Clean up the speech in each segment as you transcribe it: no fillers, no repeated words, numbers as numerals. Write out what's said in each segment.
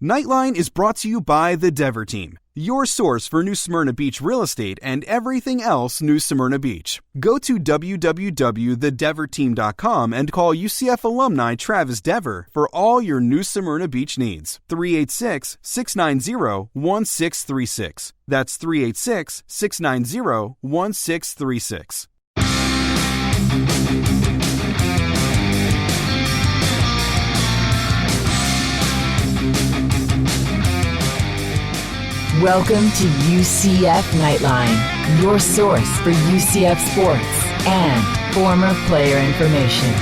Knightline is brought to you by the Dever Team, your source for New Smyrna Beach real estate and everything else New Smyrna Beach. Go to www.thedeverteam.com and call UCF alumni Travis Dever for all your New Smyrna Beach needs. 386-690-1636. That's 386-690-1636. Welcome to UCF Knightline, your source for UCF sports and former player information.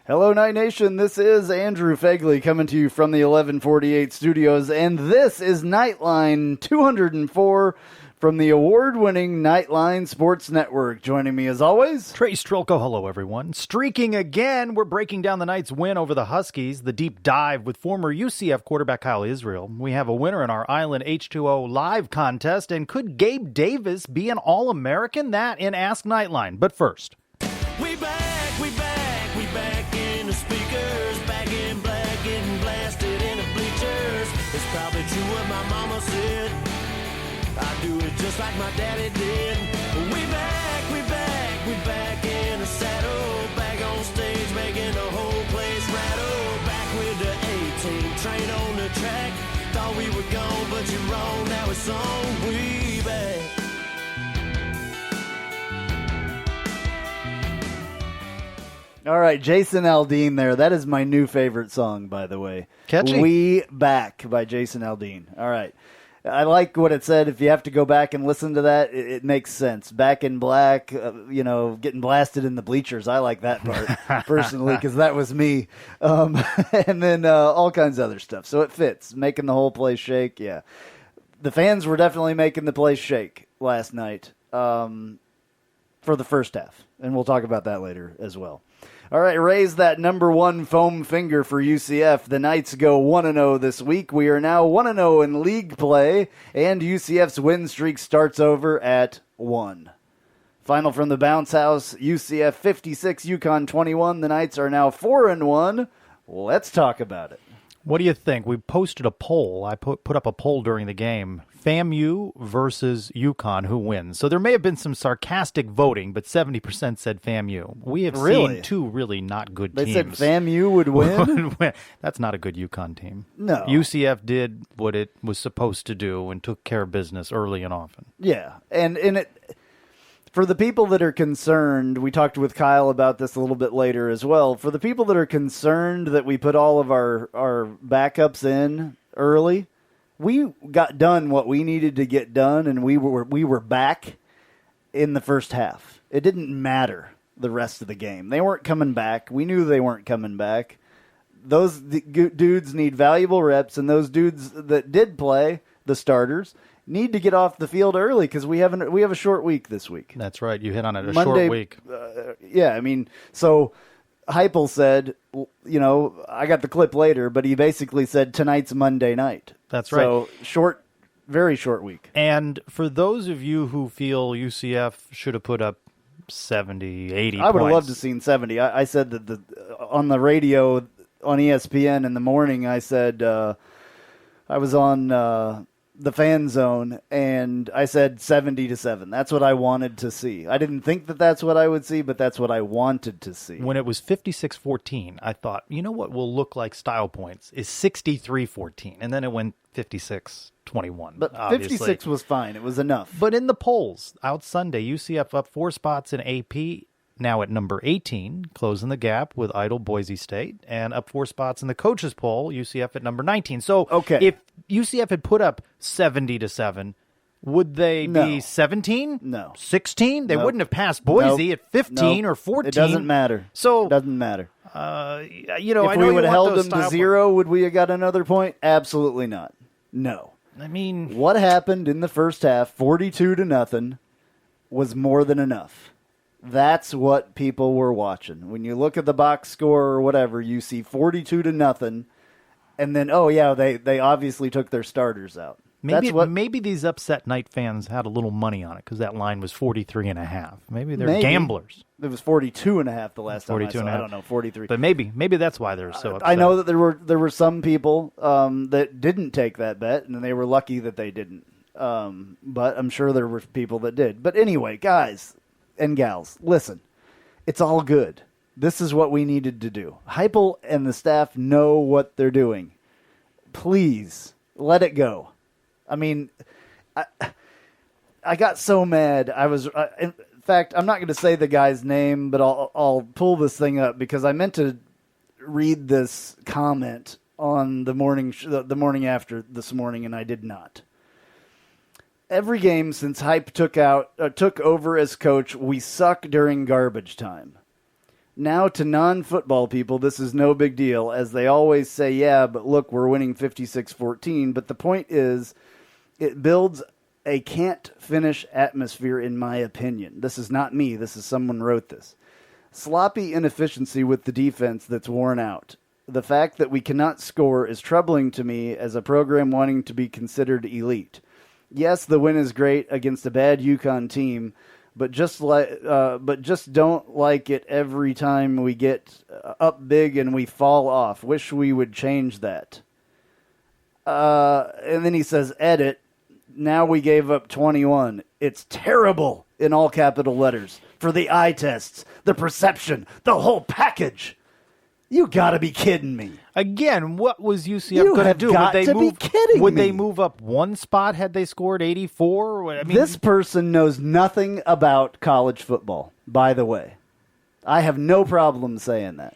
Hello, Night Nation. This is Andrew Phegley coming to you from the 1148 studios, and this is Knightline 204 from the award-winning Knightline Sports Network. Joining me as always, Trace Trylko. Hello, everyone. Streaking again, we're breaking down the Knights' win over the Huskies, the deep dive with former UCF quarterback Kyle Israel. We have a winner in our Island H2O live contest, and could Gabe Davis be an All-American? That in Ask Knightline. But first, we back in the speakers, back in black, getting blasted in the bleachers. It's probably true what my mama said. I do it just like my daddy did. We back in the saddle, back on stage, making the whole place rattle. Back with the A-team, train on the track. Thought we were gone, but you're wrong. Now it's on. We back. All right, Jason Aldean there. That is my new favorite song, by the way. Catchy. We Back by Jason Aldean. All right. I like what it said. If you have to go back and listen to that, it makes sense. Back in black, getting blasted in the bleachers. I like that part, personally, because that was me. And then all kinds of other stuff. So it fits. Making the whole place shake, yeah. The fans were definitely making the place shake last night for the first half. And we'll talk about that later as well. All right, raise that number one foam finger for UCF. The Knights go 1-0 this week. We are now 1-0 in league play, and UCF's win streak starts over at 1. Final from the bounce house, UCF 56, UConn 21. The Knights are now 4-1. Let's talk about it. what do you think? We posted a poll. I put up a poll during the game. FAMU versus UConn, who wins? So there may have been some sarcastic voting, but 70% said FAMU. We have seen two really not good teams. They said FAMU would win? That's not a good UConn team. No. UCF did what it was supposed to do and took care of business early and often. Yeah, and it, for the people that are concerned, we talked with Kyle about this a little bit later as well. For the people that are concerned that we put all of our backups in early, we got done what we needed to get done, and we were back in the first half. It didn't matter the rest of the game. They weren't coming back. We knew they weren't coming back. Those dudes need valuable reps, and those dudes that did play, the starters, need to get off the field early because we have a short week this week. That's right. You hit on it. A Monday, short week. Yeah, I mean, so Heupel said, I got the clip later, but he basically said tonight's Monday night. That's right. So very short week. And for those of you who feel UCF should have put up 70, 80 I would have points. loved to have seen 70. I said that on the radio on ESPN in the morning, I said I was on the Fan Zone, and I said 70-7. That's what I wanted to see. I didn't think that that's what I would see, but that's what I wanted to see. When it was 56-14, I thought, you know what will look like style points is 63-14, and then it went 56-21. But obviously. 56 was fine. It was enough. But in the polls, out Sunday, UCF up 4 spots in AP, now at number 18, closing the gap with idle Boise State, and up 4 spots in the coaches poll, UCF at number 19. So if UCF had put up 70-7, would they be 17? No. 16? They wouldn't have passed Boise at 15 or 14. It doesn't matter. So it doesn't matter. If we would have held them to 0, would we have got another point? Absolutely not. No. I mean, what happened in the first half, 42-0, was more than enough. That's what people were watching. When you look at the box score or whatever, you see 42-0, and then, they obviously took their starters out. Maybe these upset night fans had a little money on it because that line was 43.5. Maybe they're gamblers. It was 42.5 the last time 42 I and saw. a I half. don't know, 43. But maybe that's why they're so upset. I know that there were some people that didn't take that bet, and they were lucky that they didn't. But I'm sure there were people that did. But anyway, guys and gals, listen. It's all good. This is what we needed to do. Heupel and the staff know what they're doing. Please, let it go. I mean, I got so mad. In fact, I'm not going to say the guy's name, but I'll pull this thing up because I meant to read this comment on the morning after this morning, and I did not. Every game since Hype took over as coach, we suck during garbage time. Now to non-football people, this is no big deal, as they always say, yeah, but look, we're winning 56-14. But the point is, it builds a can't-finish atmosphere, in my opinion. This is not me. This is someone wrote this. Sloppy inefficiency with the defense that's worn out. The fact that we cannot score is troubling to me as a program wanting to be considered elite. Yes, the win is great against a bad UConn team, but just don't like it every time we get up big and we fall off. Wish we would change that. And then he says, edit. Now we gave up 21. It's terrible in all capital letters for the eye tests, the perception, the whole package. You got to be kidding me. Again, what was UCF going to do? Would they move up one spot had they scored 84? I mean, this person knows nothing about college football, by the way. I have no problem saying that.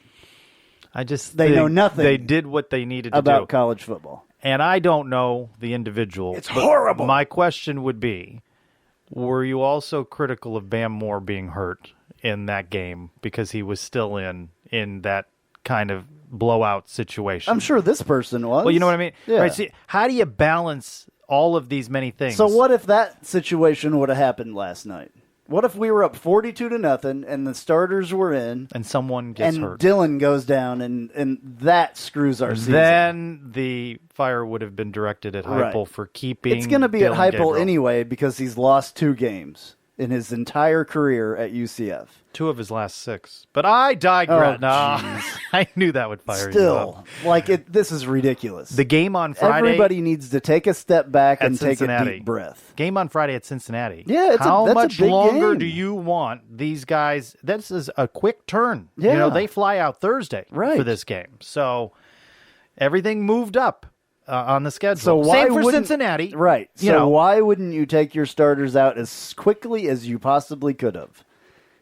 They know nothing. They did what they needed to about college football. And I don't know the individual. It's horrible. My question would be, were you also critical of Bam Moore being hurt in that game because he was still in that kind of blowout situation? I'm sure this person was. Well, you know what I mean? Yeah. Right, see, how do you balance all of these many things? So what if that situation would have happened last night? What if we were up 42-0 and the starters were in and someone gets and hurt? Dylan goes down and that screws our season? Then the fire would have been directed at Heupel for keeping It's going to be Dylan at Heupel Gabriel. anyway because he's lost 2 games in his entire career at UCF. 2 of his last 6. But I digress. Oh, no, I knew that would fire you Still, up. this is ridiculous. The game on Friday. Everybody needs to take a step back and take Cincinnati. a deep breath. Game on Friday at Cincinnati. Yeah, how that's much a big longer game. do you want these guys? This is a quick turn. Yeah. You know, they fly out Thursday Right. for this game. So everything moved up on the schedule. So why Same for wouldn't- Cincinnati. Right. You So know, why wouldn't you take your starters out as quickly as you possibly could have?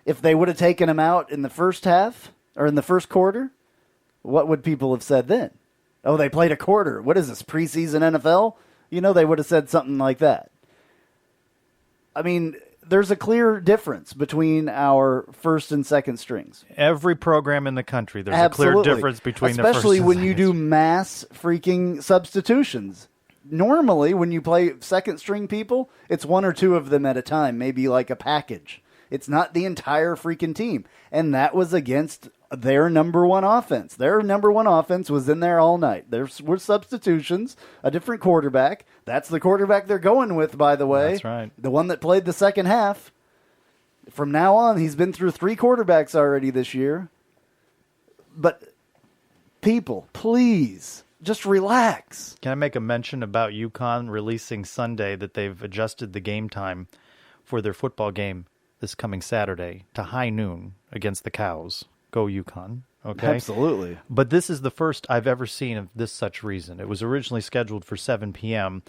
If they would have taken them out in the first half or in the first quarter, what would people have said then? Oh, they played a quarter. What is this, preseason NFL? You know, they would have said something like that. I mean, there's a clear difference between our first and second strings. every program in the country, there's Absolutely. a clear difference between the first Especially and when second you do mass freaking substitutions. Normally, when you play second string people, it's 1 or 2 of them at a time, maybe like a package. It's not the entire freaking team. And that was against their number 1 offense. Their number 1 offense was in there all night. There were substitutions, a different quarterback. That's the quarterback they're going with, by the way. That's right. The one that played the second half. From now on, he's been through 3 quarterbacks already this year. But people, please, just relax. Can I make a mention about UConn releasing Sunday that they've adjusted the game time for their football game this coming Saturday to high noon against the Cows? Go UConn. Okay. Absolutely. But this is the first I've ever seen of this such reason. It was originally scheduled for 7 p.m.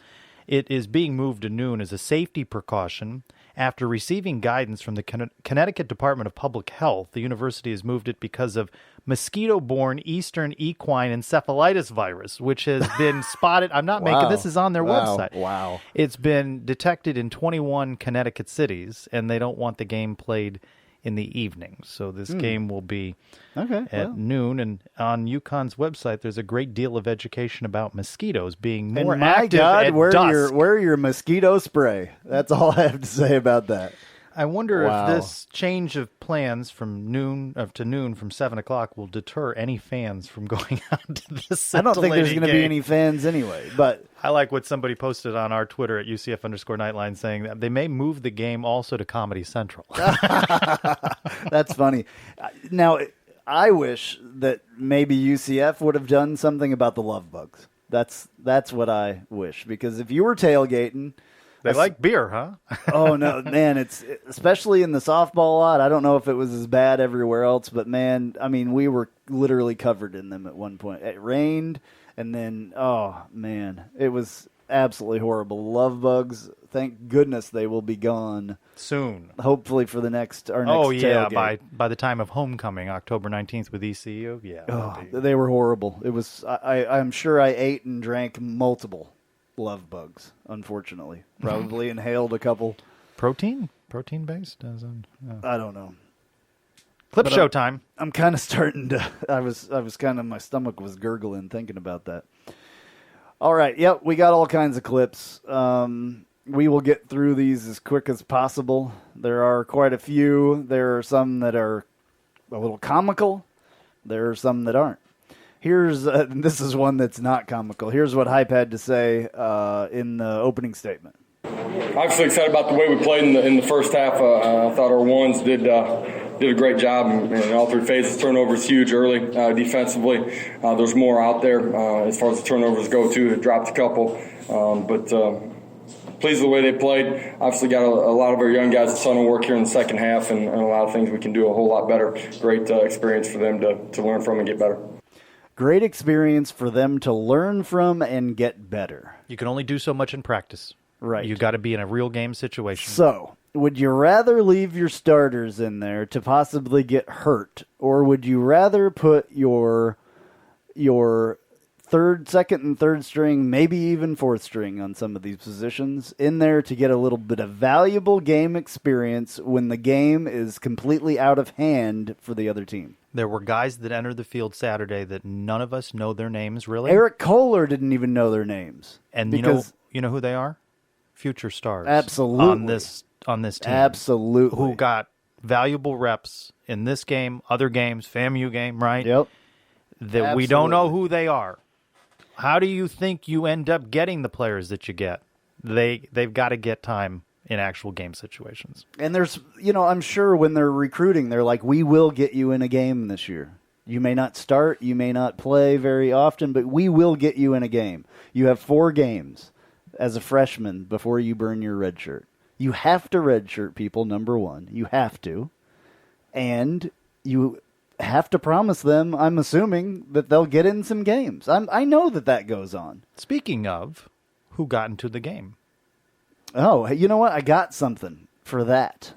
It is being moved to noon as a safety precaution. After receiving guidance from the Connecticut Department of Public Health, the university has moved it because of mosquito-borne Eastern equine encephalitis virus, which has been spotted. I'm not making this is on their website. Wow. It's been detected in 21 Connecticut cities, and they don't want the game played in the evening. So this game will be at noon. And on UConn's website, there's a great deal of education about mosquitoes being more and my active God, at wear dusk. your mosquito spray. That's all I have to say about that. I wonder Wow. if this change of plans from noon to noon from 7 o'clock will deter any fans from going out to this. I don't think there's going going to be any fans anyway, but I like what somebody posted on our Twitter at UCF_Knightline saying that they may move the game also to Comedy Central. that's funny. Now, I wish that maybe UCF would have done something about the love bugs. That's what I wish, because if you were tailgating, They like beer, huh? oh no, man! It's especially in the softball lot. I don't know if it was as bad everywhere else, but man, I mean, we were literally covered in them at one point. It rained, and then oh man, it was absolutely horrible. Love bugs. Thank goodness they will be gone Soon. hopefully for our next Oh, yeah, tailgate. by the time of homecoming, October 19th with ECU. Yeah. Oh, they were horrible. It was. I'm sure I ate and drank multiple love bugs. Unfortunately, probably inhaled a couple. Protein based? As in, I don't know. Clip But show time. I'm kind of starting to. I was kind of. My stomach was gurgling thinking about that. All right. Yep. We got all kinds of clips. We will get through these as quick as possible. There are quite a few. There are some that are a little comical. There are some that aren't. Here's this is one that's not comical. Here's what Hype had to say in the opening statement. Obviously excited about the way we played in the first half. I thought our ones did a great job in all three phases. Turnovers huge early defensively. There's more out there as far as the turnovers go too. They dropped a couple, but pleased with the way they played. Obviously got a lot of our young guys a ton of work here in the second half, and a lot of things we can do a whole lot better. Great experience for them to learn from and get better. Great experience for them to learn from and get better. You can only do so much in practice. Right. You got to be in a real game situation. So, would you rather leave your starters in there to possibly get hurt, or would you rather put your second and third string, maybe even fourth string on some of these positions in there to get a little bit of valuable game experience when the game is completely out of hand for the other team? There were guys that entered the field Saturday that none of us know their names really. Eric Kohler didn't even know their names. And because you know who they are? Future stars. Absolutely. On this team. Absolutely. Who got valuable reps in this game, other games, FAMU game, right? Yep. That we don't know who they are. How do you think you end up getting the players that you get? They've got to get time in actual game situations. And there's, I'm sure when they're recruiting, they're like, we will get you in a game this year. You may not start, you may not play very often, but we will get you in a game. You have 4 games as a freshman before you burn your red shirt. You have to redshirt people, number one. You have to. And you have to promise them, I'm assuming, that they'll get in some games. I know that goes on. Speaking of, who got into the game? Oh, you know what? I got something for that.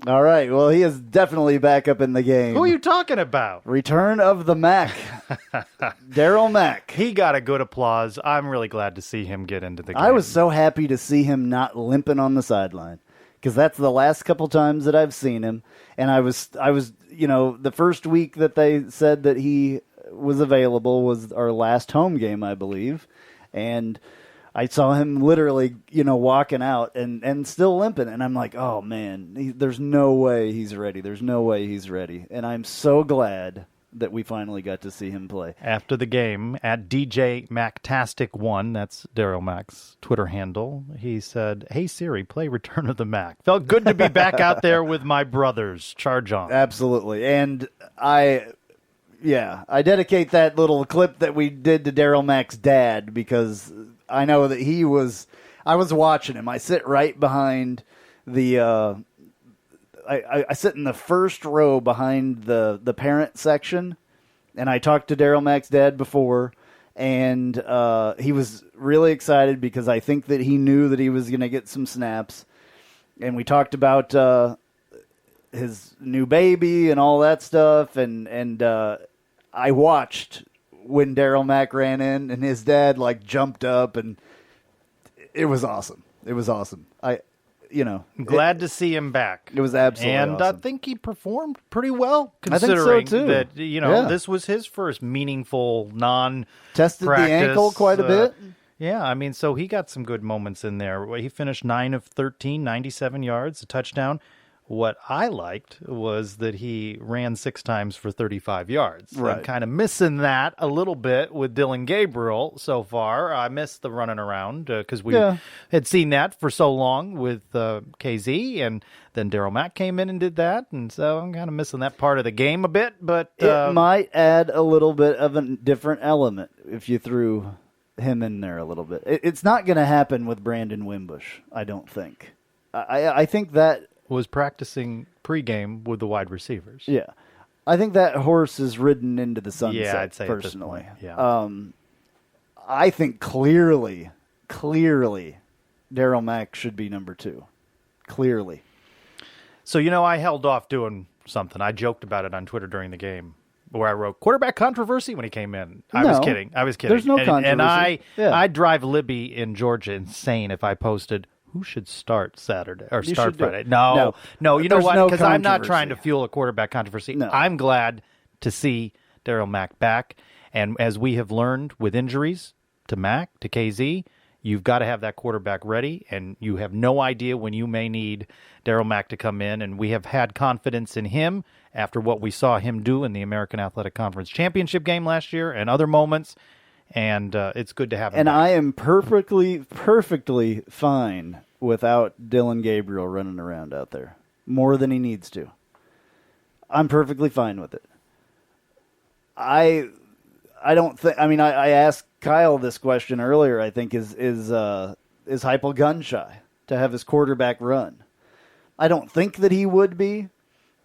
All right. Well, he is definitely back up in the game. Who are you talking about? Return of the Mac. Daryl Mack. He got a good applause. I'm really glad to see him get into the game. I was so happy to see him not limping on the sideline, because that's the last couple times that I've seen him. And I was, the first week that they said that he was available was our last home game, I believe. And I saw him literally, walking out and still limping. And I'm like, oh, man, there's no way he's ready. There's no way he's ready. And I'm so glad that we finally got to see him play. After the game, at DJ Mactastic1, that's Daryl Mack's Twitter handle, he said, "Hey Siri, play Return of the Mac. Felt good to be back out there with my brothers. Charge on." Absolutely. And I dedicate that little clip that we did to Daryl Mack's dad, because I know that I was watching him. I sit right behind the, I sit in the first row behind the parent section, and I talked to Daryl Mack's dad before, and he was really excited because I think that he knew that he was going to get some snaps, and we talked about his new baby and all that stuff, and I watched when Daryl Mack ran in, and his dad like jumped up, and it was awesome. It was awesome. Glad to see him back. It was absolutely and awesome. I think he performed pretty well, I think so, considering too. that Yeah. this was his first meaningful tested the ankle quite a bit. Yeah, I mean, so he got some good moments in there. He finished 9 of 13, 97 yards, a touchdown. What I liked was that he ran 6 times for 35 yards. Right. I'm kind of missing that a little bit with Dylan Gabriel so far. I missed the running around because we had seen that for so long with KZ, and then Daryl Mack came in and did that, and so I'm kind of missing that part of the game a bit. But it might add a little bit of a different element if you threw him in there a little bit. It's not going to happen with Brandon Wimbush, I don't think. I think that was practicing pregame with the wide receivers. Yeah. I think that horse is ridden into the sunset, yeah, I'd say personally. At this point, yeah. I think clearly, Daryl Mack should be number 2. Clearly. So, I held off doing something. I joked about it on Twitter during the game where I wrote quarterback controversy when he came in. I was kidding. There's no controversy. And I'd drive Libby in Georgia insane if I posted who should start Saturday or start Friday. No. You know what? Because I'm not trying to fuel a quarterback controversy. No. I'm glad to see Daryl Mack back. And as we have learned with injuries to Mack, to KZ, you've got to have that quarterback ready, and you have no idea when you may need Daryl Mack to come in. And we have had confidence in him after what we saw him do in the American Athletic Conference Championship game last year and other moments. And it's good to have him And back. I am perfectly fine without Dylan Gabriel running around out there more than he needs to. I'm perfectly fine with it. I don't think. I mean, I asked Kyle this question earlier. I think is Heupel gun shy to have his quarterback run? I don't think that he would be,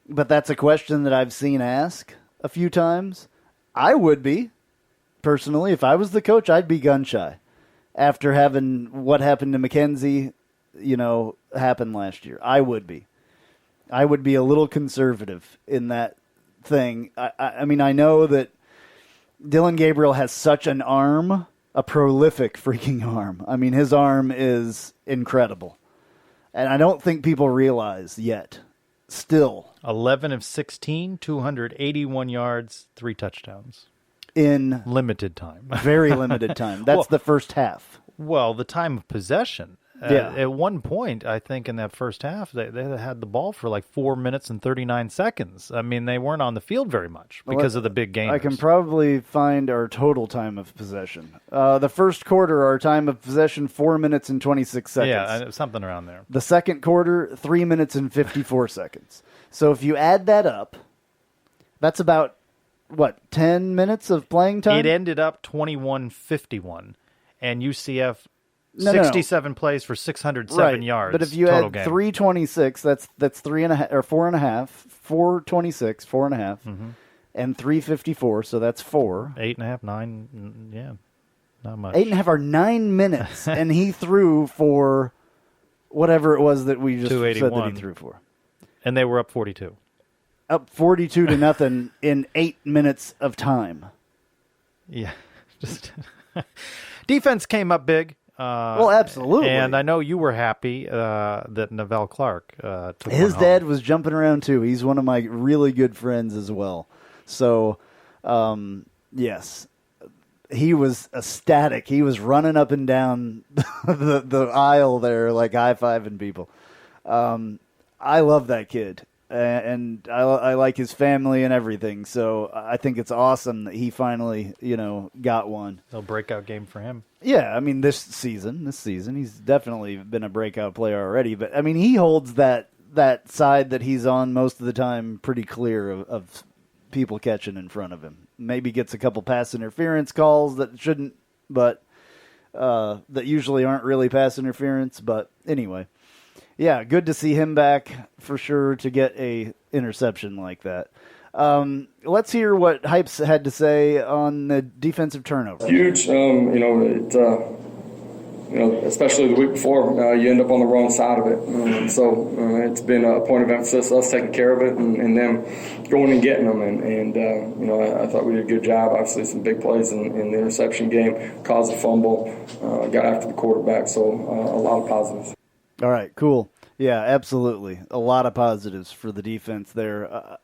but that's a question that I've seen asked a few times. I would be. Personally, if I was the coach, I'd be gun shy after having what happened to McKenzie, happen last year. I would be a little conservative in that thing. I mean, I know that Dylan Gabriel has such an arm, a prolific freaking arm. I mean, his arm is incredible. And I don't think people realize yet. Still. 11 of 16, 281 yards, 3 touchdowns. In limited time. Very limited time. That's the first half. Well, the time of possession. At one point, I think in that first half, they had the ball for like 4 minutes and 39 seconds. I mean, they weren't on the field very much because of the big games. I can probably find our total time of possession. The first quarter, our time of possession, 4 minutes and 26 seconds. Yeah, something around there. The second quarter, 3 minutes and 54 seconds. So if you add that up, that's about, 10 minutes of playing time? It ended up 21-51, and UCF 67 plays for 607 yards. But if you total add game. 326, that's 3.5 or 4.5, 426, 4.5, and 354. So that's 4. 8.5, 9. Yeah, not much. 8.5 or 9 minutes, and he threw for whatever it was that we just said that he threw for, and they were up 42. Up 42-0 in 8 minutes of time. Yeah, just defense came up big. Well, absolutely. And I know you were happy that Neville Clark took his one dad home. was jumping around too. He's one of my really good friends as well. So, yes, he was ecstatic. He was running up and down the aisle there, like high-fiving people. I love that kid. And I like his family and everything, so I think it's awesome that he finally, got one. A breakout game for him. Yeah, I mean, this season, he's definitely been a breakout player already. But, I mean, he holds that side that he's on most of the time pretty clear of people catching in front of him. Maybe gets a couple pass interference calls that shouldn't, but that usually aren't really pass interference. But anyway. Yeah, good to see him back for sure to get a interception like that. Let's hear what Hypes had to say on the defensive turnover. Huge. especially the week before, you end up on the wrong side of it. So it's been a point of emphasis, us taking care of it and them going and getting them. And I thought we did a good job. Obviously, some big plays in the interception game, caused a fumble, got after the quarterback. So a lot of positives. All right, cool. Yeah, absolutely. A lot of positives for the defense there.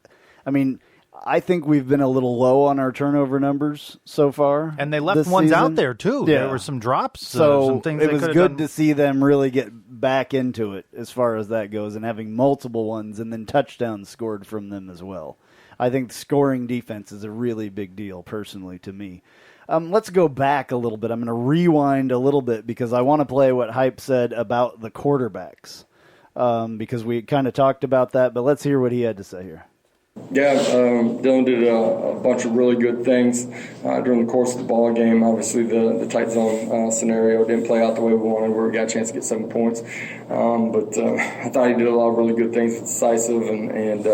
I think we've been a little low on our turnover numbers so far. And they left ones season. Out there, too. Yeah. There were some drops. So some things it was good done. to see them really get back into it as far as that goes and having multiple ones and then touchdowns scored from them as well. I think scoring defense is a really big deal, personally, to me. Let's go back a little bit. I'm going to rewind a little bit because I want to play what Hype said about the quarterbacks because we kind of talked about that, but let's hear what he had to say here. Yeah, Dylan did a bunch of really good things during the course of the ball game. Obviously, the tight zone scenario didn't play out the way we wanted. We got a chance to get 7 points. But I thought he did a lot of really good things, decisive, and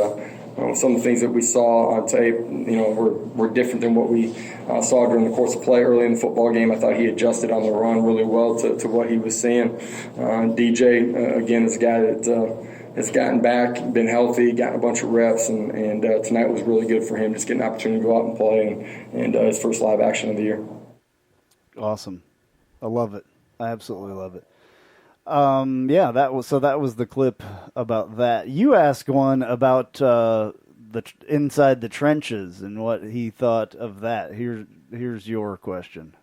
some of the things that we saw on tape, were different than what we saw during the course of play early in the football game. I thought he adjusted on the run really well to what he was seeing. DJ, again, is a guy that has gotten back, been healthy, gotten a bunch of reps, and tonight was really good for him, just getting an opportunity to go out and play and his first live action of the year. Awesome. I love it. I absolutely love it. That was the clip about that. You asked one about the inside the trenches and what he thought of that. Here's your question.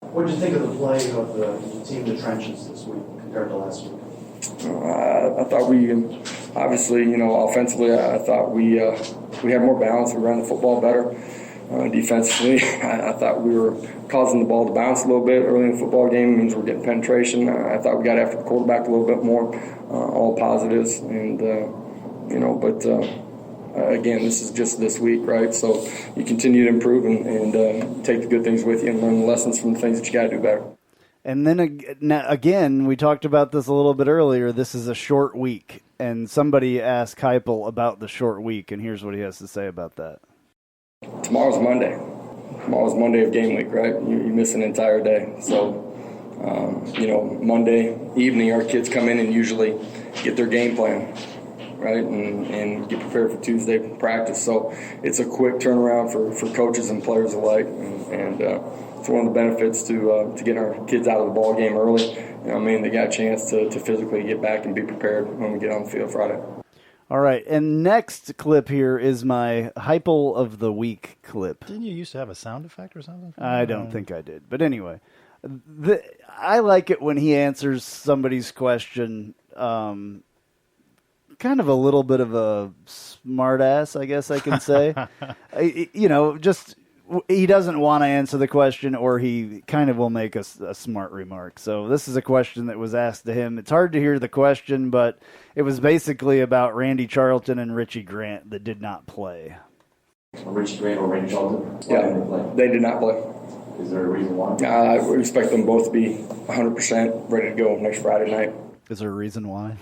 What did you think of the play of the team in the trenches this week compared to last week? I thought we, obviously, offensively, I thought we had more balance. We ran the football better. Defensively, I thought we were causing the ball to bounce a little bit early in the football game. It means we're getting penetration. I thought we got after the quarterback a little bit more. All positives, and again, this is just this week, right? So you continue to improve and take the good things with you and learn the lessons from the things that you got to do better. And then again, we talked about this a little bit earlier. This is a short week, and somebody asked Heupel about the short week, and here's what he has to say about that. Tomorrow's Monday. Tomorrow's Monday of game week, right? You miss an entire day. So, Monday evening, our kids come in and usually get their game plan, right, and get prepared for Tuesday practice. So it's a quick turnaround for coaches and players alike, and it's one of the benefits to getting our kids out of the ball game early. They got a chance to physically get back and be prepared when we get on the field Friday. All right, and next clip here is my Heupel of the Week clip. Didn't you used to have a sound effect or something? I don't think I did. But anyway, I like it when he answers somebody's question kind of a little bit of a smart ass, I guess I can say. Just he doesn't want to answer the question, or he kind of will make a smart remark. So this is a question that was asked to him. It's hard to hear the question, but it was basically about Randy Charlton and Richie Grant that did not play. Richie Grant or Randy Charlton? Yeah, they did not play. Is there a reason why? I would expect them both to be 100% ready to go next Friday night. Is there a reason why?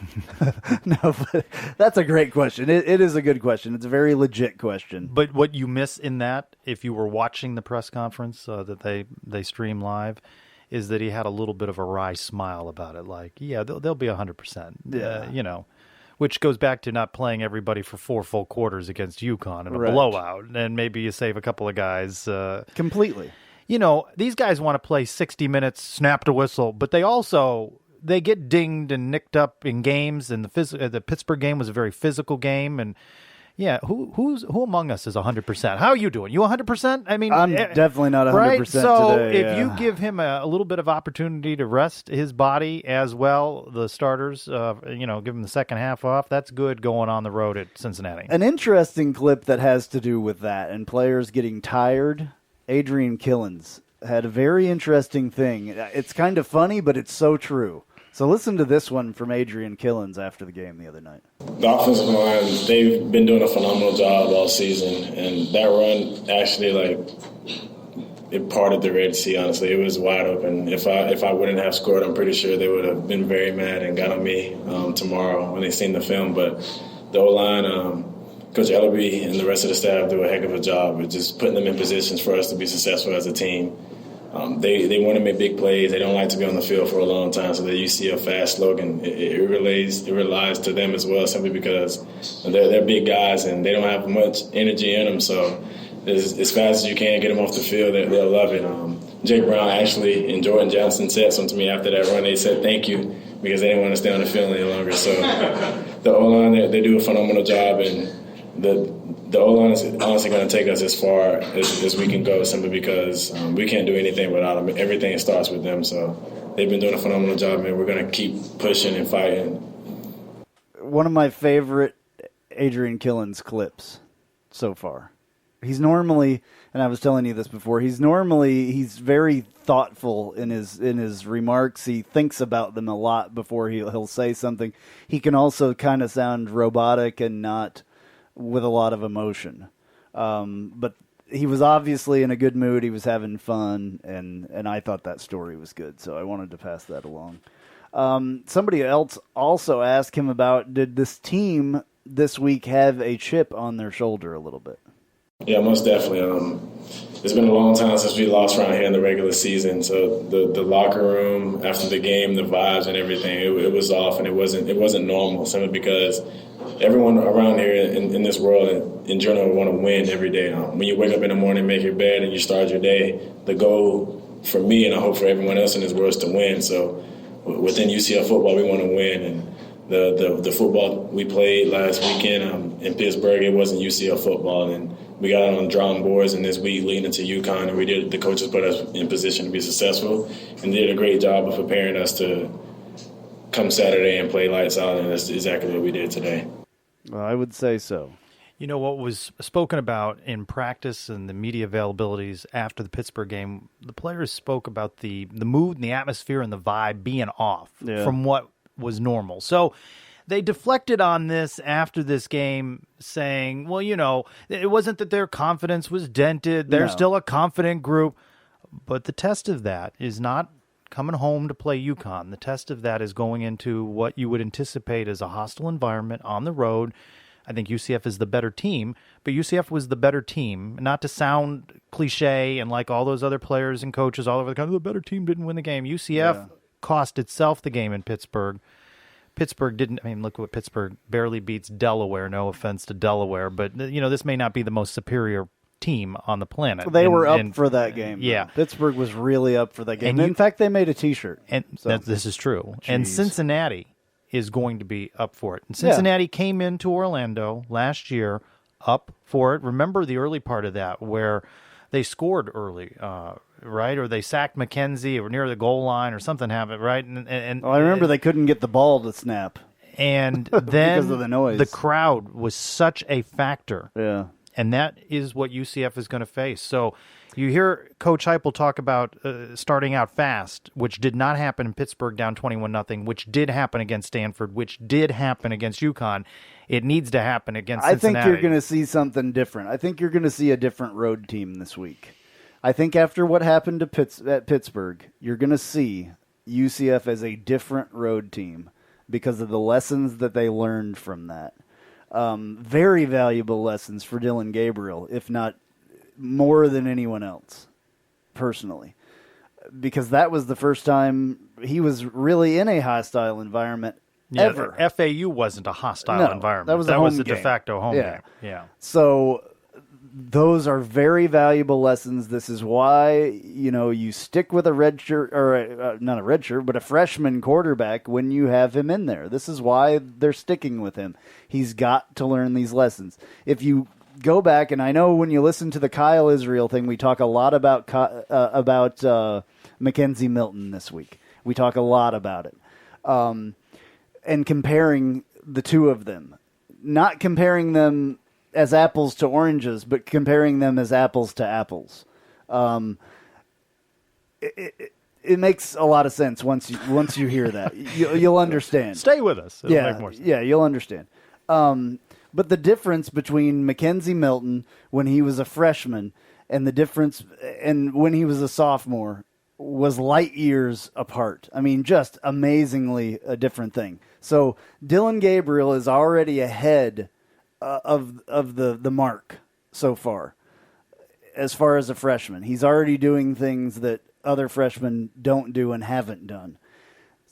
No, but that's a great question. It is a good question. It's a very legit question. But what you miss in that, if you were watching the press conference that they stream live, is that he had a little bit of a wry smile about it. Like, yeah, they'll be 100%. Yeah. Which goes back to not playing everybody for 4 full quarters against UConn in a Right. blowout. And maybe you save a couple of guys. Completely. These guys want to play 60 minutes, snap to whistle, but they get dinged and nicked up in games, and the Pittsburgh game was a very physical game. And yeah, who among us is 100%? How are you doing? You 100%? I mean, I'm definitely not 100% right? So today. if you give him a little bit of opportunity to rest his body as well, the starters, give him the second half off. That's good going on the road at Cincinnati. An interesting clip that has to do with that and players getting tired. Adrian Killens had a very interesting thing. It's kind of funny, but it's so true. So listen to this one from Adrian Killens after the game the other night. The offensive line, they've been doing a phenomenal job all season, and that run actually, it parted the Red Sea, honestly. It was wide open. If I wouldn't have scored, I'm pretty sure they would have been very mad and got on me tomorrow when they seen the film. But the O-line, Coach Ellerby and the rest of the staff do a heck of a job with just putting them in positions for us to be successful as a team. They want to make big plays. They don't like to be on the field for a long time. So the UCF fast slogan, it relies to them as well, simply because they're big guys and they don't have much energy in them. So as fast as you can get them off the field, they'll love it. Jake Brown actually and Jordan Johnson said something to me after that run. They said thank you because they didn't want to stay on the field any longer. So the O-line, they do a phenomenal job, and the O-line is honestly going to take us as far as we can go, simply because we can't do anything without them. Everything starts with them. So they've been doing a phenomenal job, and we're going to keep pushing and fighting. One of my favorite Adrian Killens clips so far. He's normally, and I was telling you this before, he's very thoughtful in his remarks. He thinks about them a lot before he'll say something. He can also kind of sound robotic and not with a lot of emotion. But he was obviously in a good mood. He was having fun, and I thought that story was good, so I wanted to pass that along. Somebody else also asked him about, did this team this week have a chip on their shoulder a little bit? Yeah, most definitely. It's been a long time since we lost around here in the regular season. So the locker room after the game, the vibes and everything, it was off, and it wasn't normal. Simply because everyone around here in this world in general want to win every day. When you wake up in the morning, make your bed, and you start your day, the goal for me and I hope for everyone else in this world is to win. So within UCF football, we want to win, and the football we played last weekend in Pittsburgh, it wasn't UCF football, and we got on drawing boards in this week leading into UCONN, and the coaches put us in position to be successful, and did a great job of preparing us to come Saturday and play lights out, and that's exactly what we did today. Well, I would say so. You know, what was spoken about in practice and the media availabilities after the Pittsburgh game, the players spoke about the mood and the atmosphere and the vibe being off from what was normal. So they deflected on this after this game, saying, well, you know, it wasn't that their confidence was dented. They're still a confident group. But the test of that is not coming home to play UConn. The test of that is going into what you would anticipate as a hostile environment on the road. I think UCF is the better team, but UCF was the better team. Not to sound cliche and like all those other players and coaches all over the country, the better team didn't win the game. UCF cost itself the game in Pittsburgh. Pittsburgh didn't. I mean, look what Pittsburgh barely beats Delaware. No offense to Delaware, but you know this may not be the most superior team on the planet. They were up for that game. Yeah, Pittsburgh was really up for that game. And in fact, they made a T-shirt. And this is true. Jeez. And Cincinnati is going to be up for it. And Cincinnati came into Orlando last year up for it. Remember the early part of that where they scored early, right? Or they sacked McKenzie or near the goal line or something happened, right? And I remember they couldn't get the ball to snap. And then because of the noise. The crowd was such a factor. Yeah. And that is what UCF is going to face. So you hear Coach Heupel talk about starting out fast, which did not happen in Pittsburgh down 21-0, which did happen against Stanford, which did happen against UConn. It needs to happen against Cincinnati. I think you're going to see something different. I think you're going to see a different road team this week. I think after what happened at Pittsburgh, you're going to see UCF as a different road team because of the lessons that they learned from that. Very valuable lessons for Dylan Gabriel, if not more than anyone else, personally. Because that was the first time he was really in a hostile environment ever. FAU wasn't a hostile environment. That was a de facto home game. Yeah. So those are very valuable lessons. This is why, you know, you stick with a redshirt, or not a redshirt, but a freshman quarterback when you have him in there. This is why they're sticking with him. He's got to learn these lessons. If you go back, and I know when you listen to the Kyle Israel thing, we talk a lot about Mackenzie Milton this week. We talk a lot about it. And comparing the two of them. Not comparing them as apples to oranges, but comparing them as apples to apples. It makes a lot of sense once you hear that. You'll understand. Stay with us. It'll make more sense. Yeah, you'll understand. But the difference between Mackenzie Milton when he was a freshman and when he was a sophomore was light years apart. I mean, just amazingly a different thing. So Dylan Gabriel is already ahead of the mark so far as a freshman. He's already doing things that other freshmen don't do and haven't done.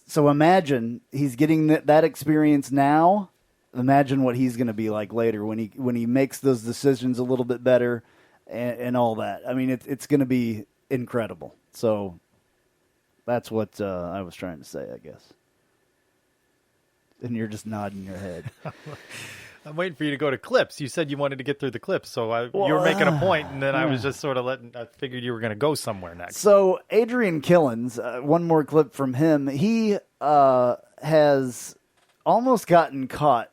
So imagine he's getting that experience now. Imagine what he's going to be like later when he makes those decisions a little bit better and all that. I mean, it's going to be incredible. So that's what I was trying to say, I guess. And you're just nodding your head. I'm waiting for you to go to clips. You said you wanted to get through the clips, so you were making a point, and then I was just sort of I figured you were going to go somewhere next. So Adrian Killens, one more clip from him. He has almost gotten caught.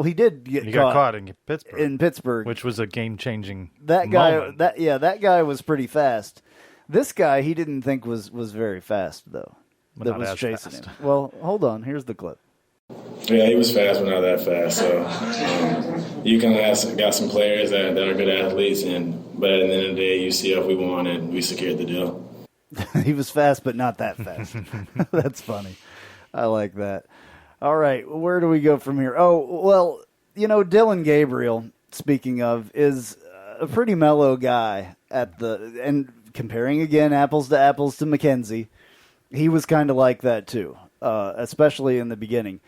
He did get caught in Pittsburgh, which was a game-changing moment. That guy was pretty fast. This guy, he didn't think was very fast though. But that was chasing him. Well, hold on. Here's the clip. Yeah, he was fast, but not that fast. So UConn got some players that are good athletes, but at the end of the day, UCF, we won and we secured the deal. He was fast, but not that fast. That's funny. I like that. All right, where do we go from here? Oh, well, Dylan Gabriel, speaking of, is a pretty mellow guy and comparing again apples to Mackenzie, he was kind of like that too, especially in the beginning.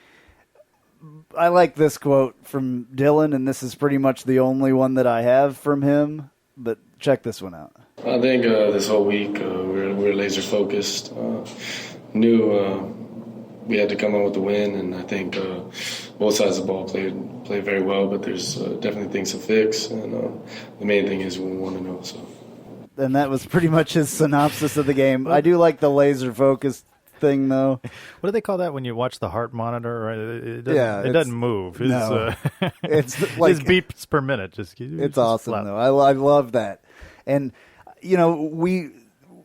I like this quote from Dylan, and this is pretty much the only one that I have from him, but check this one out. I think this whole week we're laser focused. Knew we had to come out with the win, and I think both sides of the ball played very well, but there's definitely things to fix, and the main thing is we want to know. So. And that was pretty much his synopsis of the game. I do like the laser focused thing, though. What do they call that when you watch the heart monitor? It doesn't move. It's like his beats per minute. It's awesome, flat. Though. I love that. And, we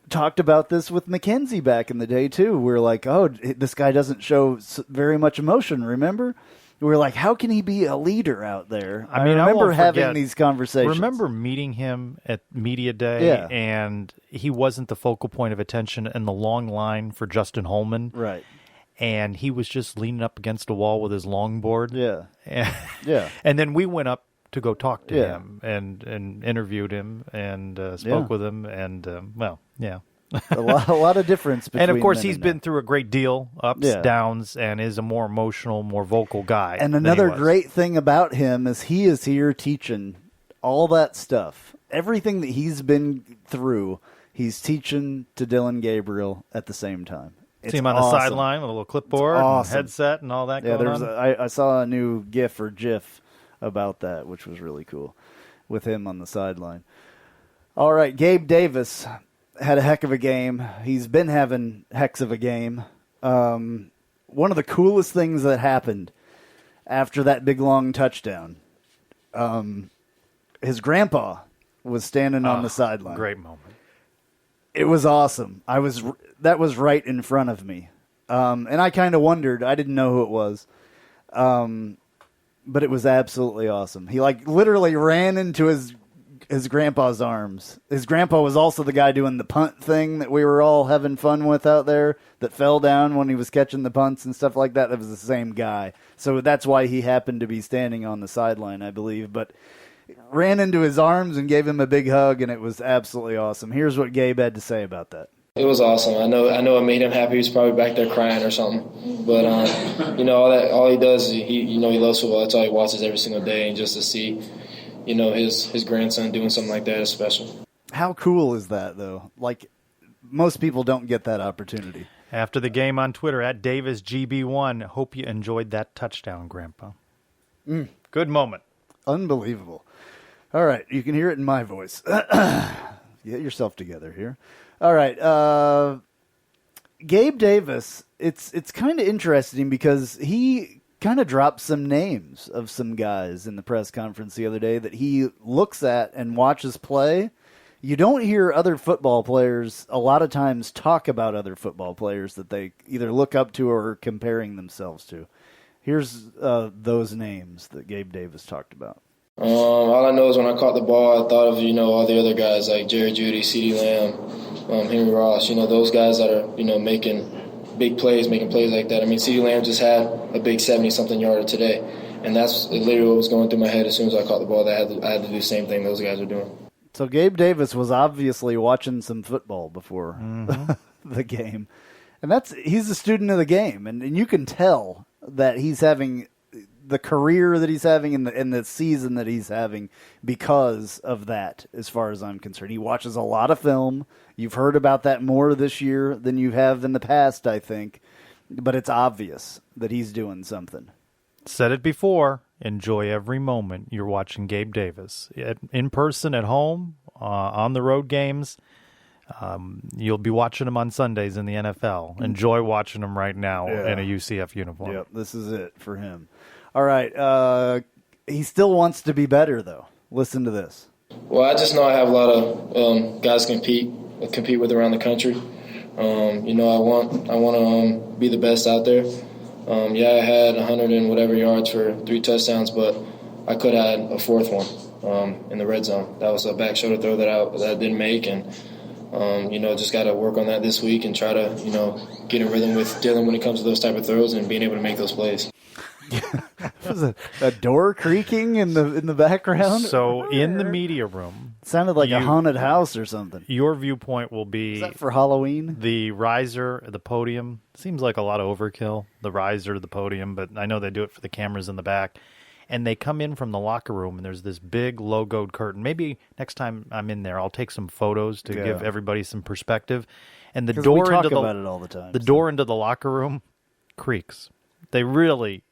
talked about this with Mackenzie back in the day, too. We're like, oh, this guy doesn't show very much emotion, remember? We're like, how can he be a leader out there? I remember having these conversations. Remember meeting him at Media Day, and he wasn't the focal point of attention in the long line for Justin Holman. Right. And he was just leaning up against a wall with his longboard. Yeah. And then we went up to go talk to him and interviewed him and spoke with him. And, a lot of difference between and of course he's been through a great deal, ups, downs, and is a more emotional, more vocal guy. And another great thing about him is he is here teaching all that stuff. Everything that he's been through, he's teaching to Dylan Gabriel at the same time. See him on the sideline with a little clipboard and headset and all that going on. I saw a new GIF or GIF about that, which was really cool, with him on the sideline. All right, Gabe Davis had a heck of a game. He's been having hecks of a game. One of the coolest things that happened after that big, long touchdown, his grandpa was standing on the sideline. Great moment. It was awesome. That was right in front of me. And I kind of wondered. I didn't know who it was. But it was absolutely awesome. He literally ran into his grandpa's arms. His grandpa was also the guy doing the punt thing that we were all having fun with out there that fell down when he was catching the punts and stuff like that. That was the same guy. So that's why he happened to be standing on the sideline, I believe. But ran into his arms and gave him a big hug, and it was absolutely awesome. Here's what Gabe had to say about that. It was awesome. I know it made him happy. He was probably back there crying or something. But all he does is he loves football. That's all he watches every single day, and just to see his grandson doing something like that is special. How cool is that, though? Most people don't get that opportunity. After the game on Twitter, at DavisGB1, hope you enjoyed that touchdown, Grandpa. Good moment. Unbelievable. All right, you can hear it in my voice. Get yourself together here. All right, Gabe Davis, it's kind of interesting because he kind of dropped some names of some guys in the press conference the other day that he looks at and watches play. You don't hear other football players a lot of times talk about other football players that they either look up to or are comparing themselves to. Here's those names that Gabe Davis talked about. All I know is when I caught the ball, I thought of, all the other guys like Jerry Jeudy, CeeDee Lamb, Henry Ross, those guys that are, making big plays, making plays like that. I mean, CeeDee Lamb just had a big 70-something yarder today, and that's literally what was going through my head as soon as I caught the ball. That I had to do the same thing those guys are doing. It's So Gabe Davis was obviously watching some football before Mm-hmm. the game. And he's a student of the game. And you can tell that he's having the career that he's having in the season that he's having because of that, as far as I'm concerned. He watches a lot of film. You've heard about that more this year than you have in the past, I think. But it's obvious that he's doing something. Said it before. Enjoy every moment you're watching Gabe Davis. In person, at home, on the road games. You'll be watching him on Sundays in the NFL. Enjoy watching him right now in a UCF uniform. Yep, this is it for him. All right. He still wants to be better, though. Listen to this. Well, I just know I have a lot of guys compete with around the country. I want to be the best out there. I had 100 and whatever yards for 3 touchdowns, but I could have had a fourth one in the red zone. That was a back shoulder throw that I didn't make, and just got to work on that this week and try to get in rhythm with Dylan when it comes to those type of throws and being able to make those plays. Was a door creaking in the background? So in the media room, it sounded like a haunted house or something. Your viewpoint will be, is that for Halloween? The riser, the podium. Seems like a lot of overkill. The riser, the podium, but I know they do it for the cameras in the back. And they come in from the locker room, and there's this big logoed curtain. Maybe next time I'm in there, I'll take some photos to give everybody some perspective. And the door we talk into about it all the time. The door into the locker room creaks. They really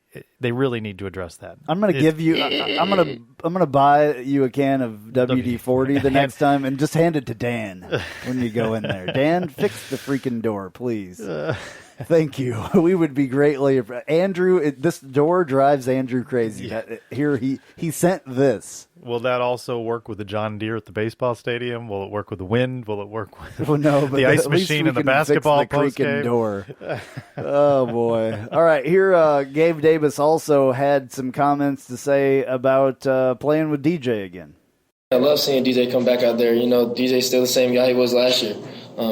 need to address that. I'm going to give you. I'm going to buy you a can of WD-40 the next time, and just hand it to Dan when you go in there. Dan, fix the freaking door, please. Thank you. We would be greatly. Andrew, this door drives Andrew crazy. Yeah. Here he sent this. Will that also work with the John Deere at the baseball stadium? Will it work with the wind? Will it work with the ice machine in the basketball post game? Door. Oh boy! All right, here Gabe Davis also had some comments to say about playing with DJ again. I love seeing DJ come back out there. DJ's still the same guy he was last year.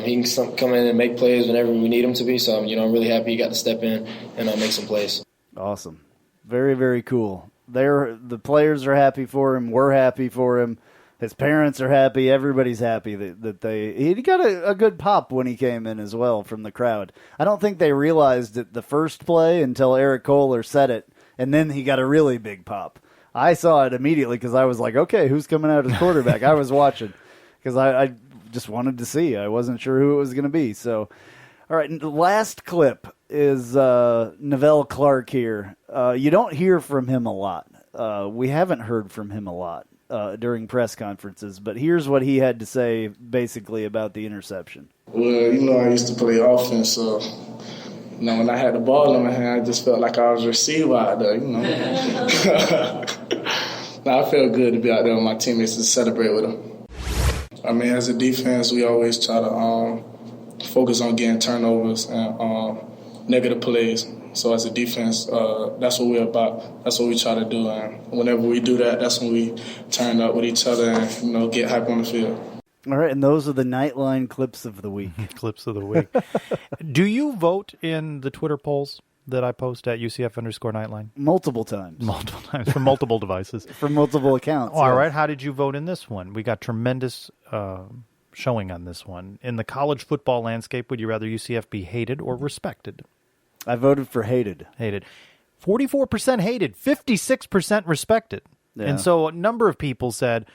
He can come in and make plays whenever we need him to be. So I'm really happy he got to step in and make some plays. Awesome, very very cool. The players are happy for him. We're happy for him. His parents are happy. Everybody's happy that he got a good pop when he came in as well from the crowd. I don't think they realized it the first play until Eric Kohler said it, and then he got a really big pop. I saw it immediately because I was like, okay, who's coming out as quarterback? I was watching because I just wanted to see. I wasn't sure who it was going to be. So, all right, the last clip is Neville Clark here. You don't hear from him a lot. We haven't heard from him a lot during press conferences, but here's what he had to say basically about the interception. Well, I used to play offense, so when I had the ball in my hand, I just felt like I was a receiver out there, I felt good to be out there with my teammates to celebrate with them. I mean, as a defense, we always try to focus on getting turnovers and negative plays. So as a defense, that's what we're about. That's what we try to do. And whenever we do that, that's when we turn up with each other and, get hype on the field. All right, and those are the Knightline clips of the week. Clips of the week. Do you vote in the Twitter polls that I post at UCF_Knightline? Multiple times. Multiple times from multiple devices. From multiple accounts. All right, how did you vote in this one? We got tremendous showing on this one. In the college football landscape, would you rather UCF be hated or respected? I voted for hated. Hated. 44% hated, 56% respected. Yeah. And so a number of people said,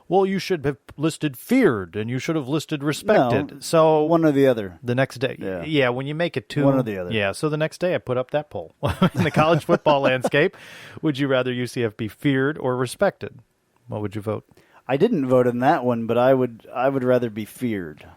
well, you should have listed feared and you should have listed respected. No, so one or the other. The next day. Yeah, when you make it two. One or the other. Yeah, so the next day I put up that poll. In the college football landscape, would you rather UCF be feared or respected? What would you vote? I didn't vote in that one, but I would rather be feared.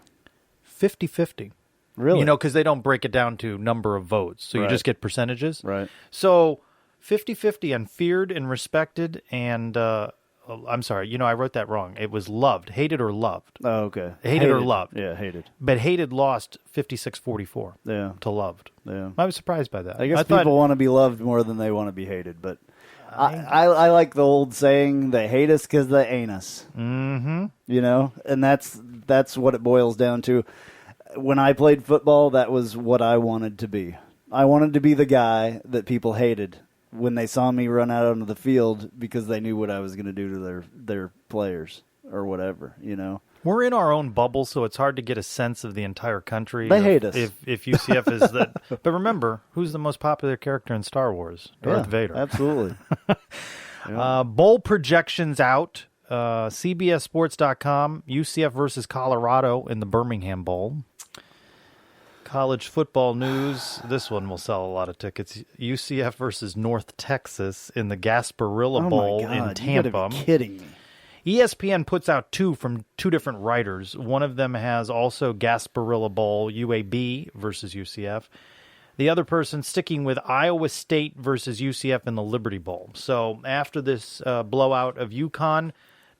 50-50. Really? Because they don't break it down to number of votes. So you just get percentages. Right. So 50-50 on feared and respected and I'm sorry, I wrote that wrong. It was loved. Hated or loved. Oh, okay. Hated or loved. Yeah, hated. But hated lost 56-44 to loved. Yeah. I was surprised by that. I guess people want to be loved more than they want to be hated, but I like the old saying, they hate us because they ain't us. Mm-hmm. And that's what it boils down to. When I played football, that was what I wanted to be. I wanted to be the guy that people hated when they saw me run out onto the field because they knew what I was going to do to their players. or whatever, We're in our own bubble, so it's hard to get a sense of the entire country. They hate us. If UCF is that. But remember, who's the most popular character in Star Wars? Darth Vader. Absolutely. Bowl projections out. CBSSports.com, UCF versus Colorado in the Birmingham Bowl. College football news. This one will sell a lot of tickets. UCF versus North Texas in the Gasparilla Bowl in Tampa. You gotta be kidding me. ESPN puts out two from two different writers. One of them has also Gasparilla Bowl, UAB versus UCF. The other person sticking with Iowa State versus UCF in the Liberty Bowl. So after this blowout of UConn,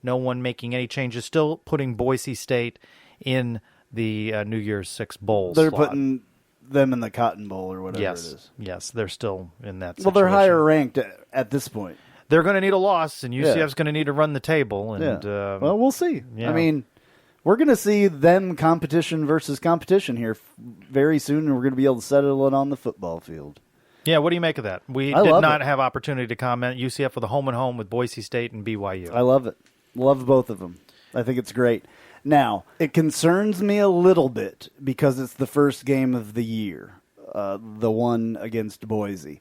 no one making any changes, still putting Boise State in the New Year's Six Bowl They're slot. putting them in the Cotton Bowl or whatever it is. Yes, they're still in that situation. Well, they're higher ranked at this point. They're going to need a loss, and UCF's going to need to run the table. And, well, we'll see. Yeah. I mean, we're going to see them competition versus competition here very soon, and we're going to be able to settle it on the football field. Yeah, what do you make of that? We did not have opportunity to comment. UCF with a home and home with Boise State and BYU. I love it. Love both of them. I think it's great. Now, it concerns me a little bit because it's the first game of the year, the one against Boise.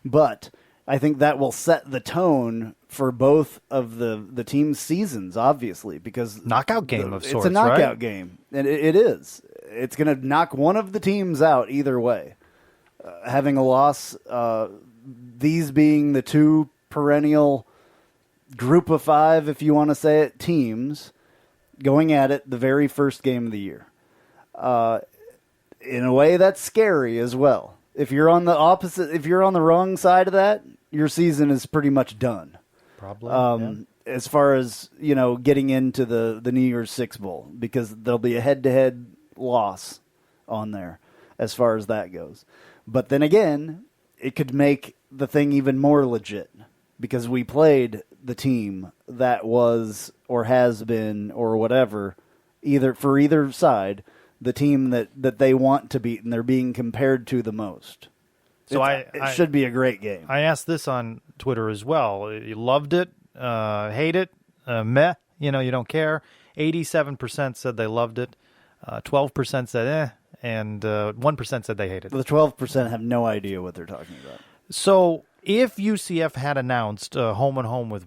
But I think that will set the tone for both of the team's seasons, obviously, because knockout game of sorts. It's a knockout right? game, and it is. It's going to knock one of the teams out either way. Having a loss, these being the two perennial group of five, if you want to say it, teams going at it the very first game of the year. In a way, that's scary as well. If you're on the opposite, if you're on the wrong side of that, your season is pretty much done. Probably. As far as, getting into the New Year's Six Bowl, because there'll be a head-to-head loss on there as far as that goes. But then again, it could make the thing even more legit because we played the team that was or has been or whatever, for either side, the team that they want to beat and they're being compared to the most. So it should be a great game. I asked this on Twitter as well. You loved it, hate it, meh, you don't care. 87% said they loved it, 12% said eh, and 1% said they hated it. The 12% have no idea what they're talking about. So if UCF had announced home and home with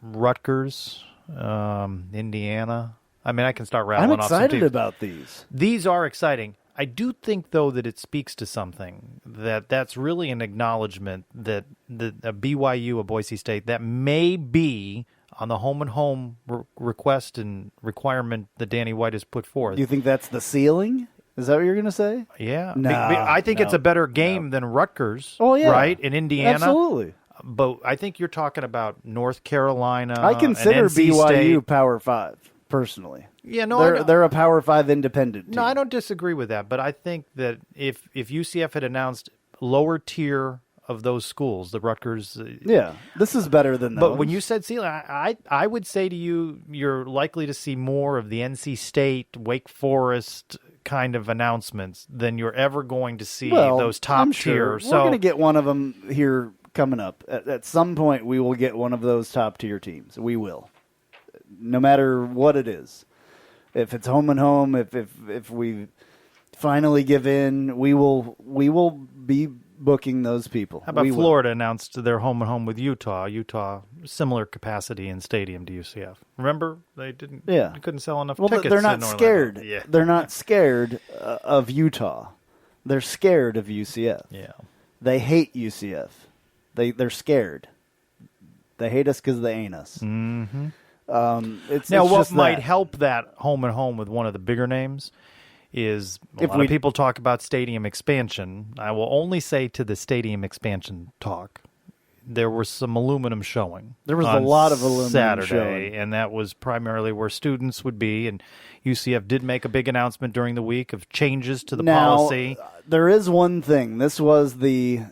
Rutgers, Indiana, I mean, I can start rattling off some teams. I'm excited about these. These are exciting. I do think, though, that it speaks to something, that's really an acknowledgement that a BYU, a Boise State, that may be on the home and home request and requirement that Danny White has put forth. Do you think that's the ceiling? Is that what you're going to say? Yeah. No, I think it's a better game than Rutgers, yeah. right, in Indiana. Absolutely. But I think you're talking about North Carolina. I consider and NC BYU State. Power 5, personally. Yeah, no, they're a Power 5 independent team. No, I don't disagree with that, but I think that if UCF had announced lower tier of those schools, the Rutgers, yeah, this is better than those. But when you said ceiling, I would say to you, you're likely to see more of the NC State, Wake Forest kind of announcements than you're ever going to see those top I'm tier. sure. So we're going to get one of them here coming up. At some point, we will get one of those top tier teams. We will, no matter what it is. If it's home and home, if we finally give in, we will be booking those people. How about Florida announced their home and home with Utah? Utah, similar capacity in stadium to UCF. Remember, they didn't. Yeah, they couldn't sell enough well, tickets. They're not scared. Yeah. They're not scared of Utah. They're scared of UCF. Yeah, they hate UCF. They're scared. They hate us because they ain't us. Mm-hmm. It's what just might help that home and home with one of the bigger names is a lot of people talk about stadium expansion. I will only say to the stadium expansion talk, there was some aluminum showing. There was a lot of aluminum Saturday, showing. And that was primarily where students would be. And UCF did make a big announcement during the week of changes to the policy. There is one thing. This was the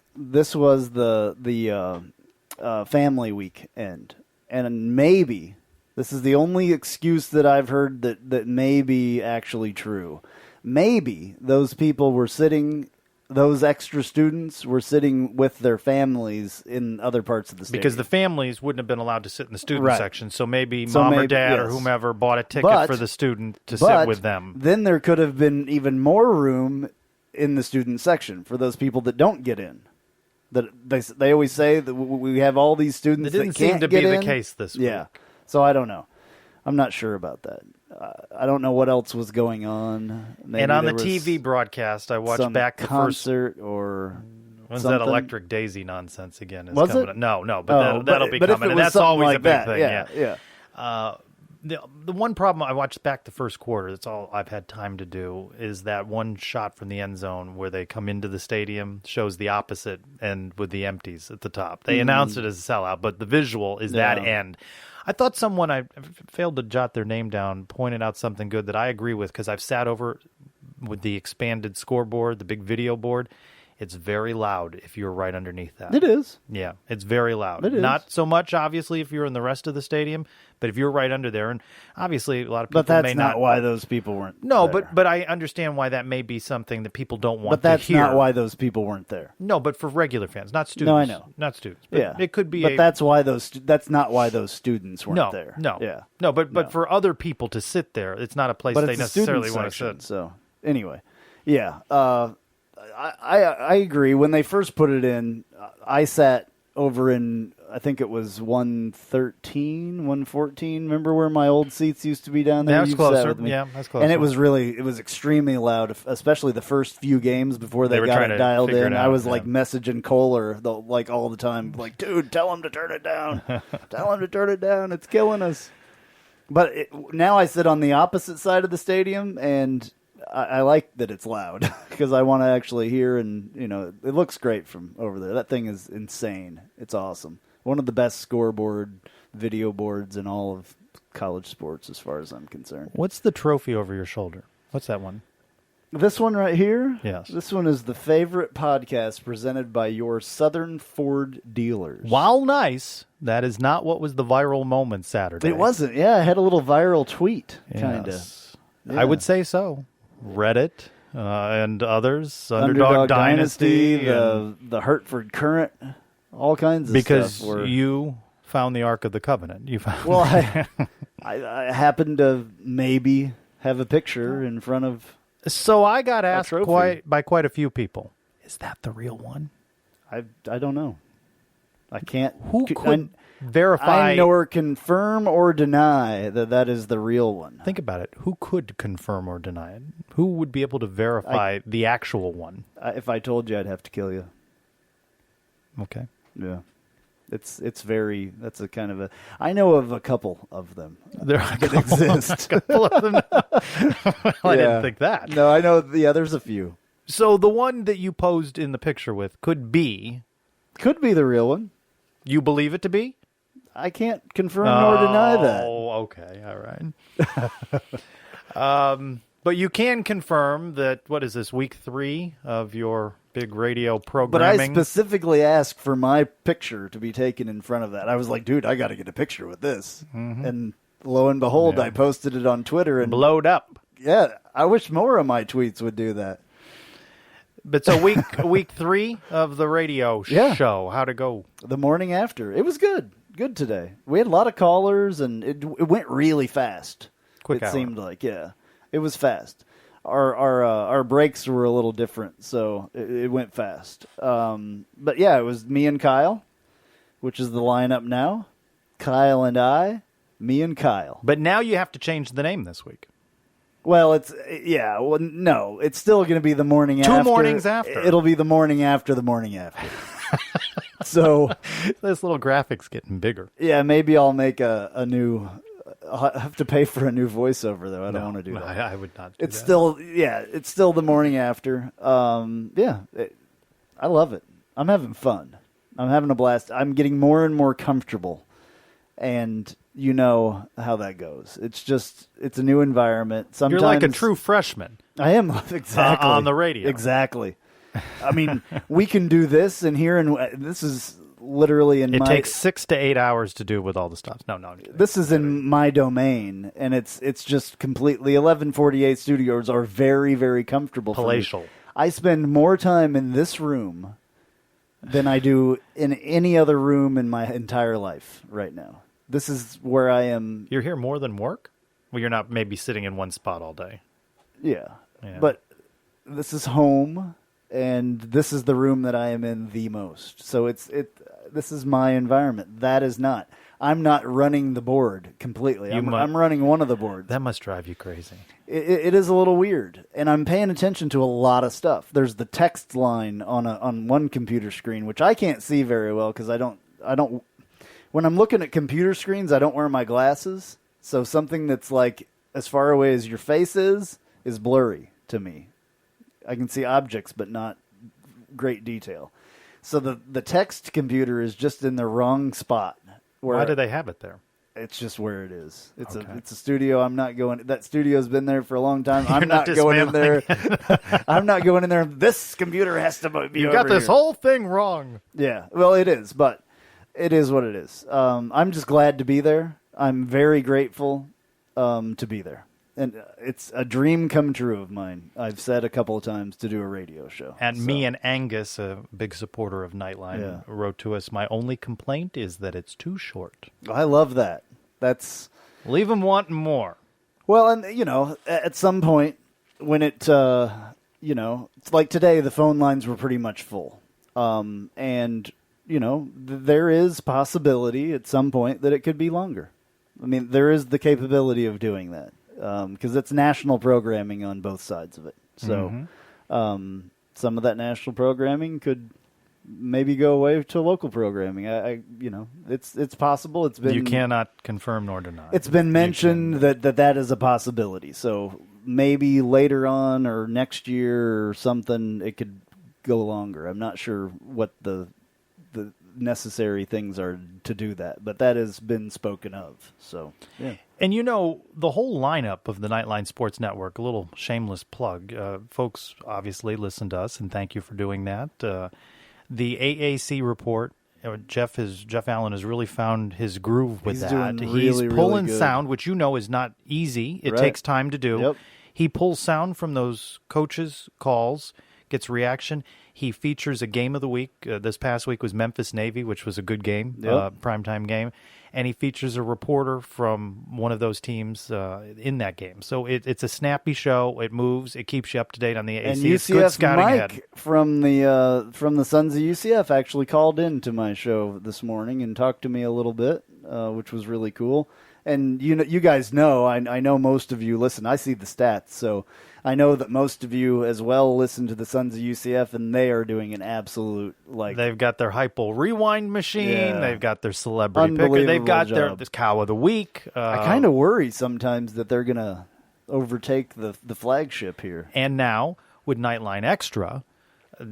family weekend, and maybe. This is the only excuse that I've heard that may be actually true. Maybe those people were sitting those extra students were sitting with their families in other parts of the stadium. Because the families wouldn't have been allowed to sit in the student Right. section. So maybe mom or dad or whomever bought a ticket for the student to sit with them. Then there could have been even more room in the student section for those people that don't get in. That they always say that we have all these students that can't get in. It didn't seem to be the case this week. Yeah. So I don't know. I'm not sure about that. I don't know what else was going on. Maybe and on the TV broadcast, I watched back the concert or when's something? that Electric Daisy nonsense again? Was coming it? Up. No, but that'll be but coming. And that's always like a big that, thing. Yeah. The one problem I watched back the first quarter, that's all I've had time to do, is that one shot from the end zone where they come into the stadium, shows the opposite end with the empties at the top. They announced it as a sellout, but the visual is that end. I thought someone, I failed to jot their name down, pointed out something good that I agree with because I've sat over with the expanded scoreboard, the big video board. It's very loud if you're right underneath that. It is. Yeah, it's very loud. It is. Not so much, obviously, if you're in the rest of the stadium, but if you're right under there, and obviously a lot of people But that's may not why those people weren't No, there. but I understand why that may be something that people don't want But that's to hear. not why those people weren't there. No, but for regular fans, not students. No, I know. Not students. But yeah. it could be But that's why that's not why those students weren't no, there. No. Yeah. No, but for other people to sit there, it's not a place But they it's a student necessarily want to section, sit. So anyway, yeah. I agree. When they first put it in, I sat over in, I think it was 113, 114. Remember where my old seats used to be down there? Yeah, that's You've sat closer. with me. Yeah, that's closer. And it was extremely loud, especially the first few games before they got trying it to dialed figure in. it I out, was yeah. like messaging Kohler like all the time, like, dude, tell him to turn it down. Tell him to turn it down. It's killing us. But now I sit on the opposite side of the stadium, and I like that it's loud because I want to actually hear, and it looks great from over there. That thing is insane. It's awesome. One of the best scoreboard video boards in all of college sports, as far as I'm concerned. What's the trophy over your shoulder? What's that one? This one right here? Yes. This one is the favorite podcast presented by your Southern Ford dealers. While nice, that is not what was the viral moment Saturday. It wasn't. Yeah, I had a little viral tweet, kind of. Yes. Yeah. I would say so. Reddit and others, Underdog Dynasty, the Hartford Current, all kinds of because stuff. Because you found the Ark of the Covenant. You found. Well, I happened to maybe have a picture in front of. So I got asked trophy. by quite a few people, is that the real one? I don't know. I can't. Who could verify? I nor confirm or deny that is the real one. Think about it. Who could confirm or deny it? Who would be able to verify the actual one? If I told you, I'd have to kill you. Okay. Yeah. It's very. That's a kind of a. I know of a couple of them There that exist. a couple of them. Well, I didn't think that. No, I know. Yeah, there's a few. So the one that you posed in the picture with could be the real one. You believe it to be? I can't confirm nor deny that. Oh, okay. All right. But you can confirm that, what is this, week 3 of your big radio But programming? I specifically asked for my picture to be taken in front of that. I was like, dude, I got to get a picture with this. Mm-hmm. And lo and behold, I posted it on Twitter. And blowed up. Yeah, I wish more of my tweets would do that. But so week 3 of the radio show, how'd it go? The morning after. It was good. Good today. We had a lot of callers, and it went really fast. Quick hour. It seemed like, yeah. It was fast. Our breaks were a little different, so it went fast. But yeah, it was me and Kyle, which is the lineup now. Kyle and I, me and Kyle. But now you have to change the name this week. Well, no, it's still going to be the morning after. 2 mornings after. It'll be the morning after the morning after. So this little graphic's getting bigger. Yeah, maybe I'll make a new. I'll have to pay for a new voiceover though. I don't want to do that. I would not. It's still the morning after. I love it. I'm having fun. I'm having a blast. I'm getting more and more comfortable, and you know how that goes. It's a new environment. Sometimes you're like a true freshman. I am exactly on the radio. Exactly. I mean, we can do this in here, and this is literally in It my. takes 6 to 8 hours to do with all the stops. No, I'm kidding. This is in my domain, and it's just completely 1148 studios are very, very comfortable. Palatial. For me. I spend more time in this room than I do in any other room in my entire life right now. This is where I am. You're here more than work? Well, you're not maybe sitting in one spot all day. Yeah. But this is home, and this is the room that I am in the most. So this is my environment. That is not. I'm not running the board completely. I'm running one of the boards. That must drive you crazy. It is a little weird, and I'm paying attention to a lot of stuff. There's the text line on one computer screen, which I can't see very well because I don't. When I'm looking at computer screens, I don't wear my glasses, so something that's like as far away as your face is blurry to me. I can see objects, but not great detail. So the text computer is just in the wrong spot. Why do they have it there? It's just where it is. It's Okay. a studio. I'm not going. That studio's been there for a long time. I'm not going in there. I'm not going in there. This computer has to be. You got this whole thing wrong. Yeah. Well, it is, but it is what it is. I'm just glad to be there. I'm very grateful to be there. And it's a dream come true of mine. I've said a couple of times to do a radio show. And me and Angus, a big supporter of Knightline, wrote to us, my only complaint is that it's too short. I love that. That's leave them wanting more. Well, and, at some point when it's like today, the phone lines were pretty much full. And, there is possibility at some point that it could be longer. I mean, there is the capability of doing that. Because it's national programming on both sides of it. So some of that national programming could maybe go away to local programming. It's possible. It's been You cannot confirm nor deny. It's been mentioned that is a possibility. So maybe later on or next year or something, it could go longer. I'm not sure what the necessary things are to do that, but that has been spoken of. So, yeah. And the whole lineup of the Knightline Sports Network, a little shameless plug. Folks obviously listen to us, and thank you for doing that. The AAC report, Jeff Allen has really found his groove with that. He's pulling really sound, which is not easy. It Right. takes time to do. Yep. He pulls sound from those coaches' calls, gets reaction. He features a game of the week. This past week was Memphis Navy, which was a good game, primetime game. And he features a reporter from one of those teams in that game. So it's a snappy show. It moves. It keeps you up to date on the AAC. And it's good UCF scouting Mike ahead. from the Sons of UCF actually called in to my show this morning and talked to me a little bit, which was really cool. And you guys know, I know most of you listen. I see the stats, so I know that most of you as well listen to the Sons of UCF, and they are doing an absolute They've got their Hypo Rewind machine. Yeah. They've got their celebrity picker. They've got job. their cow of the week. I kind of worry sometimes that they're going to overtake the flagship here. And now with Knightline Extra,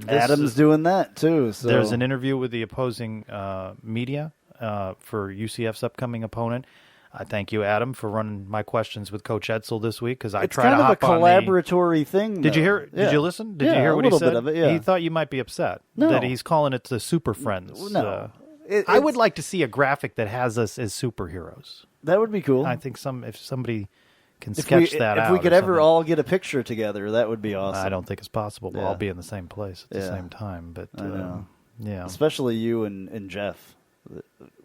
Adam's doing that too. So there's an interview with the opposing media for UCF's upcoming opponent. I thank you, Adam, for running my questions with Coach Edsel this week because I try to hop on. It's kind of a collaboratory thing. Did you though. hear? Yeah. Did you listen? Did Yeah, you hear a what he little said? bit of it, yeah. He thought you might be upset No. that he's calling it the Super Friends. No. I would like to see a graphic that has us as superheroes. That would be cool. I think if somebody can sketch that out. If we could or ever something. all get a picture together, that would be awesome. I don't think it's possible. We'll Yeah. all be in the same place at the Yeah. same time. But I know. yeah, Especially you and Jeff.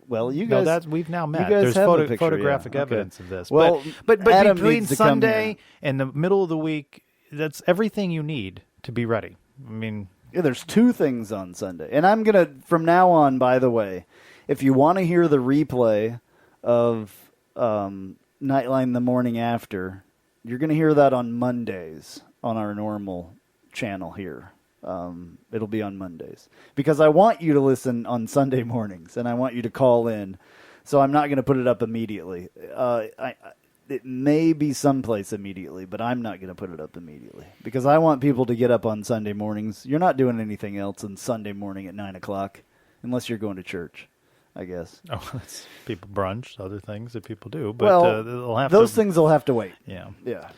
Well, you no, guys. we've now met. You guys There's have a picture, photographic yeah. Okay. evidence of this. Well, but Adam between needs to come Sunday here. and the middle of the week, that's everything you need to be ready. I mean, Yeah, there's two things on Sunday. And I'm going to, from now on, by the way, if you want to hear the replay of Knightline the morning after, you're going to hear that on Mondays on our normal channel here. It'll be on Mondays. Because I want you to listen on Sunday mornings, and I want you to call in. So I'm not going to put it up immediately. It may be someplace immediately, but I'm not going to put it up immediately because I want people to get up on Sunday mornings. You're not doing anything else on Sunday morning at 9 o'clock unless you're going to church, I guess. oh, it's people brunch, other things that people do. But Well, they'll have those things will have to wait. Yeah. Yeah.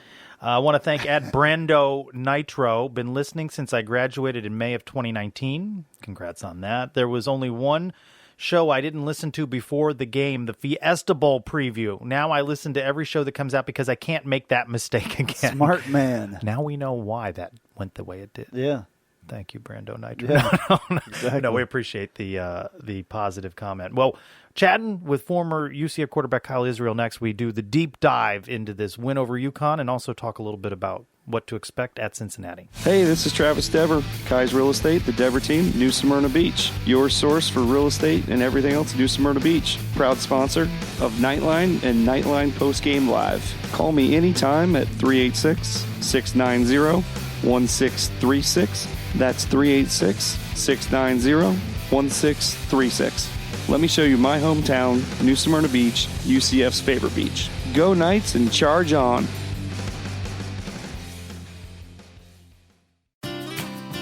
I want to thank Brando Nitro. Been listening since I graduated in May of 2019. Congrats on that. There was only one show I didn't listen to before the game, the Fiesta Bowl preview. Now I listen to every show that comes out because I can't make that mistake again. Smart man. Now we know why that went the way it did. Yeah. Thank you, Brando Nitro. Yeah, exactly. No, we appreciate the positive comment. Well, chatting with former UCF quarterback Kyle Israel next, we do the deep dive into this win over UConn and also talk a little bit about what to expect at Cincinnati. Hey, this is Travis Dever, Kai's Real Estate, the Dever team, New Smyrna Beach. Your source for real estate and everything else New Smyrna Beach. Proud sponsor of Knightline and Knightline Postgame Live. Call me anytime at 386-690-1636. That's 386-690-1636. Let me show you my hometown, New Smyrna Beach, UCF's favorite beach. Go Knights and charge on.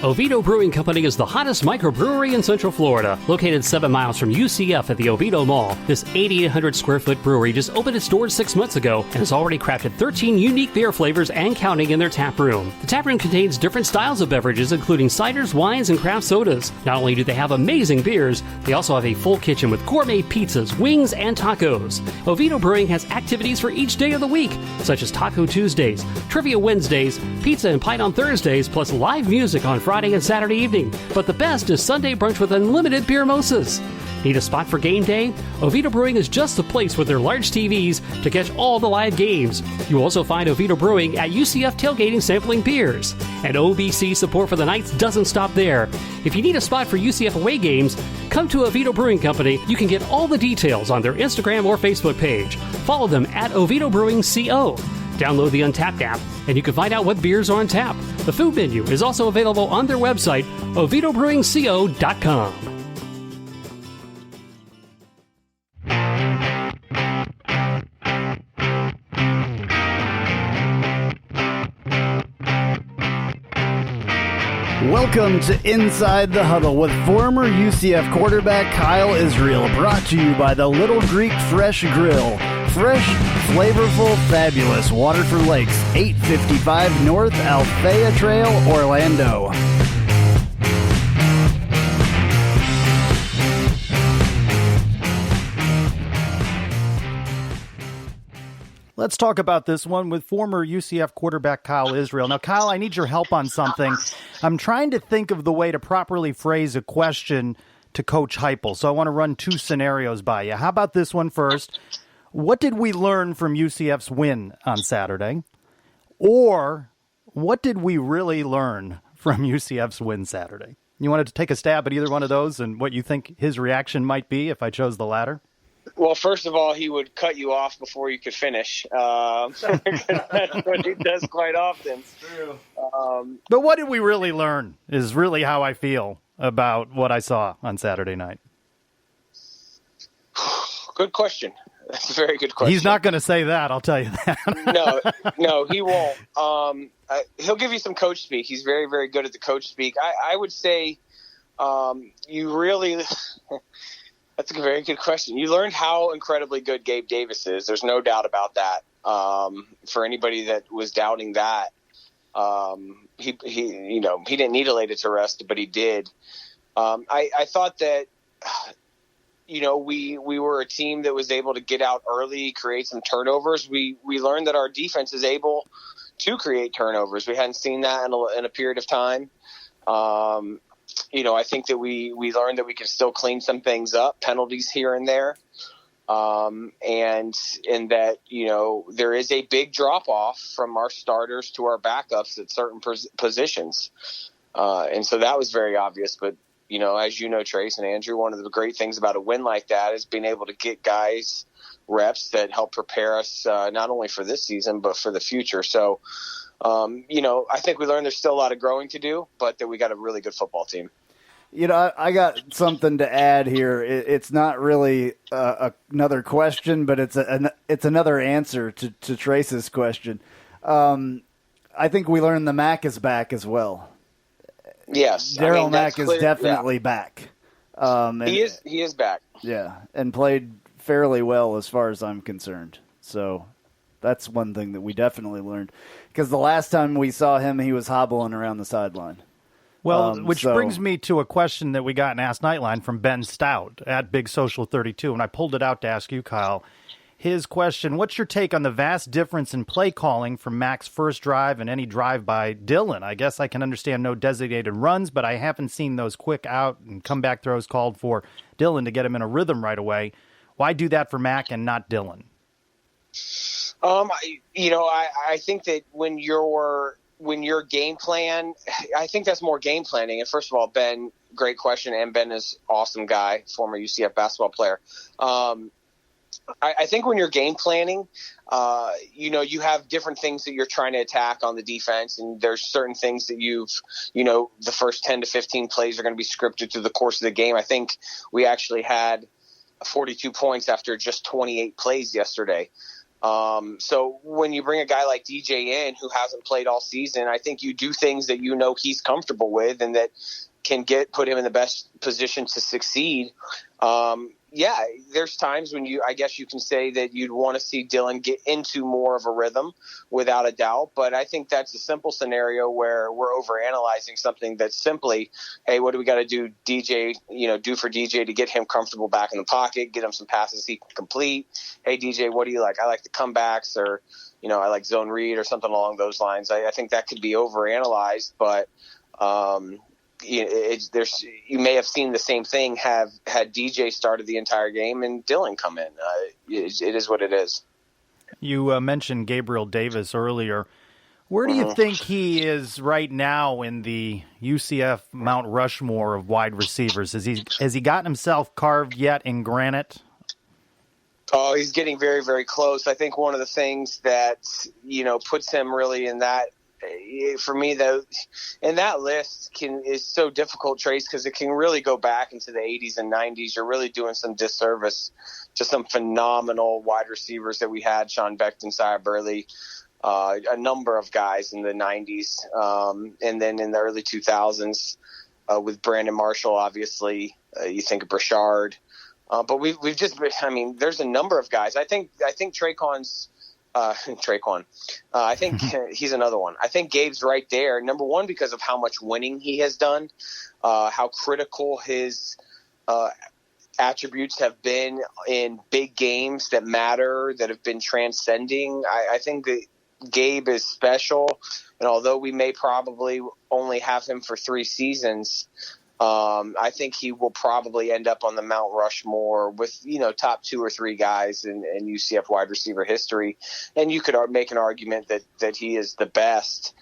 Oviedo Brewing Company is the hottest microbrewery in Central Florida. Located 7 miles from UCF at the Oviedo Mall, this 8,800 square foot brewery just opened its doors 6 months ago and has already crafted 13 unique beer flavors and counting in their tap room. The tap room contains different styles of beverages, including ciders, wines, and craft sodas. Not only do they have amazing beers, they also have a full kitchen with gourmet pizzas, wings, and tacos. Oviedo Brewing has activities for each day of the week, such as Taco Tuesdays, Trivia Wednesdays, Pizza and Pint on Thursdays, plus live music on Friday and Saturday evening. But the best is Sunday brunch with unlimited beer mimosas. Need a spot for game day? Oviedo Brewing is just the place with their large TVs to catch all the live games. You'll also find Oviedo Brewing at UCF tailgating sampling beers. And OBC support for the Knights doesn't stop there. If you need a spot for UCF away games, come to Oviedo Brewing Company. You can get all the details on their Instagram or Facebook page. Follow them at Oviedo Brewing CO. Download the Untapped app, and you can find out what beers are on tap. The food menu is also available on their website, oviedobrewingco.com. Welcome to Inside the Huddle with former UCF quarterback Kyle Israel, brought to you by the Little Greek Fresh Grill. Fresh, flavorful, fabulous. Waterford Lakes, 855 North Althea Trail, Orlando. Let's talk about this one with former UCF quarterback Kyle Israel. Now, Kyle, I need your help on something. I'm trying to think of the way to properly phrase a question to Coach Heupel, so I want to run two scenarios by you. How about this one first? What did we learn from UCF's win on Saturday? Or what did we really learn from UCF's win Saturday? You wanted to take a stab at either one of those and what you think his reaction might be if I chose the latter? Well, first of all, he would cut you off before you could finish. That's what he does quite often. It's true. But what did we really learn is really how I feel about what I saw on Saturday night. Good question. That's a very good question. He's not going to say that, I'll tell you that. No, he won't. He'll give you some coach speak. He's very, very good at the coach speak. I would say you really – that's a very good question. You learned how incredibly good Gabe Davis is. There's no doubt about that. For anybody that was doubting that, he didn't need a latest arrest, but he did. I thought that, we were a team that was able to get out early, create some turnovers. We learned that our defense is able to create turnovers. We hadn't seen that in a period of time. I think that we learned that we can still clean some things up, penalties here and there. And that, there is a big drop off from our starters to our backups at certain positions. And so that was very obvious. But, as you know, Trace and Andrew, one of the great things about a win like that is being able to get guys reps that help prepare us not only for this season, but for the future. So, I think we learned there's still a lot of growing to do, but that we got a really good football team. I got something to add here. It's not really another question, but it's another answer to Trace's question. I think we learned the Mac is back as well. Yes. Daryl Mack is definitely back. He is back. Yeah, and played fairly well as far as I'm concerned. So that's one thing that we definitely learned. Because the last time we saw him, he was hobbling around the sideline. Well, which brings me to a question that we got in Ask Knightline from Ben Stout at Big Social 32, and I pulled it out to ask you, Kyle. His question, what's your take on the vast difference in play calling from Mac's first drive and any drive by Dylan? I guess I can understand no designated runs, but I haven't seen those quick out and comeback throws called for Dylan to get him in a rhythm right away. Why do that for Mac and not Dylan? I think that when your game plan, I think that's more game planning. And first of all, Ben, great question. And Ben is awesome guy, former UCF basketball player. I think when you're game planning, you have different things that you're trying to attack on the defense. And there's certain things that the first 10 to 15 plays are going to be scripted through the course of the game. I think we actually had 42 points after just 28 plays yesterday. So when you bring a guy like DJ in who hasn't played all season, I think you do things that he's comfortable with and that can put him in the best position to succeed. There's times when I guess you can say that you'd want to see Dylan get into more of a rhythm without a doubt. But I think that's a simple scenario where we're overanalyzing something that's simply, hey, what do we got to do do for DJ to get him comfortable back in the pocket, get him some passes he can complete. Hey, DJ, what do you like? I like the comebacks, or, I like zone read or something along those lines. I think that could be overanalyzed, but, you may have seen the same thing had DJ started the entire game and Dylan come in. It is what it is. You mentioned Gabriel Davis earlier. Where do you think he is right now in the UCF Mount Rushmore of wide receivers? Has he gotten himself carved yet in granite? Oh, he's getting very, very close. I think one of the things that, puts him really in that, for me, though, and that list is so difficult, Trace, because it can really go back into the 80s and 90s. You're really doing some disservice to some phenomenal wide receivers that we had, Sean Beckton, Sia Burley, a number of guys in the 90s, and then in the early 2000s with Brandon Marshall, obviously. You think of Brashard. But we've just – there's a number of guys. I think Traquan's Traquan. I think he's another one. I think Gabe's right there. Number one, because of how much winning he has done, how critical his attributes have been in big games that matter, that have been transcending. I think that Gabe is special. And although we may probably only have him for 3 seasons, I think he will probably end up on the Mount Rushmore with, top 2 or 3 guys in UCF wide receiver history. And you could make an argument that he is the best,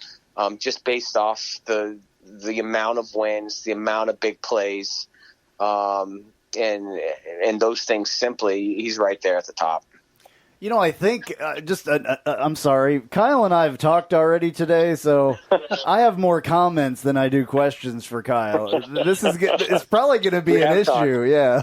just based off the amount of wins, the amount of big plays, and those things. Simply, he's right there at the top. I think I'm sorry. Kyle and I have talked already today, so I have more comments than I do questions for Kyle. It's probably going to be an issue, yeah,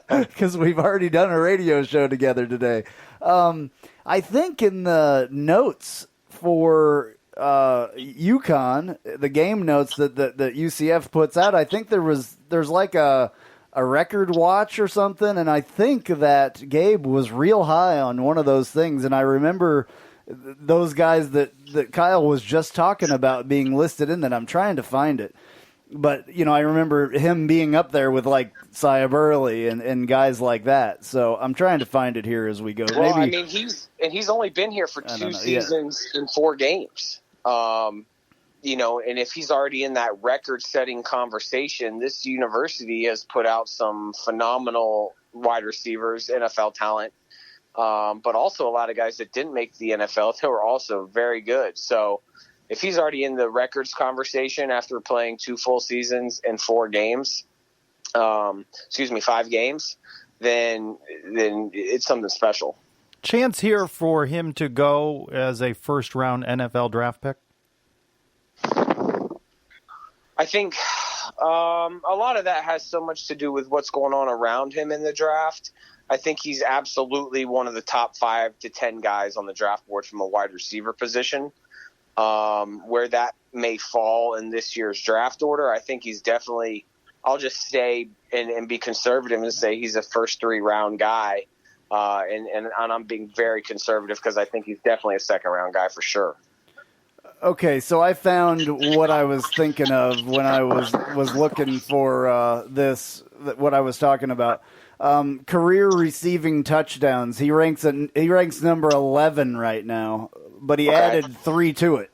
because we've already done a radio show together today. I think in the notes for UConn, the game notes that UCF puts out, I think there's like a record watch or something, and I think that Gabe was real high on one of those things, and I remember those guys that Kyle was just talking about being listed in that. I'm trying to find it, but I remember him being up there with like Sia Burley and guys like that, so I'm trying to find it here as we go. Well, he's only been here for 2 seasons and 4 games. And if he's already in that record-setting conversation, this university has put out some phenomenal wide receivers, NFL talent, but also a lot of guys that didn't make the NFL that were also very good. So if he's already in the records conversation after playing 2 full seasons and 5 games, then it's something special. Chance here for him to go as a first-round NFL draft pick? I think a lot of that has so much to do with what's going on around him in the draft. I think he's absolutely one of the top 5 to 10 guys on the draft board from a wide receiver position. Where that may fall in this year's draft order, I think he's definitely, I'll just say and be conservative and say he's a first 3-round guy. And I'm being very conservative because I think he's definitely a second-round guy for sure. Okay, so I found what I was thinking of when I was looking for what I was talking about. Career receiving touchdowns. He ranks number 11 right now, but he added 3 to it.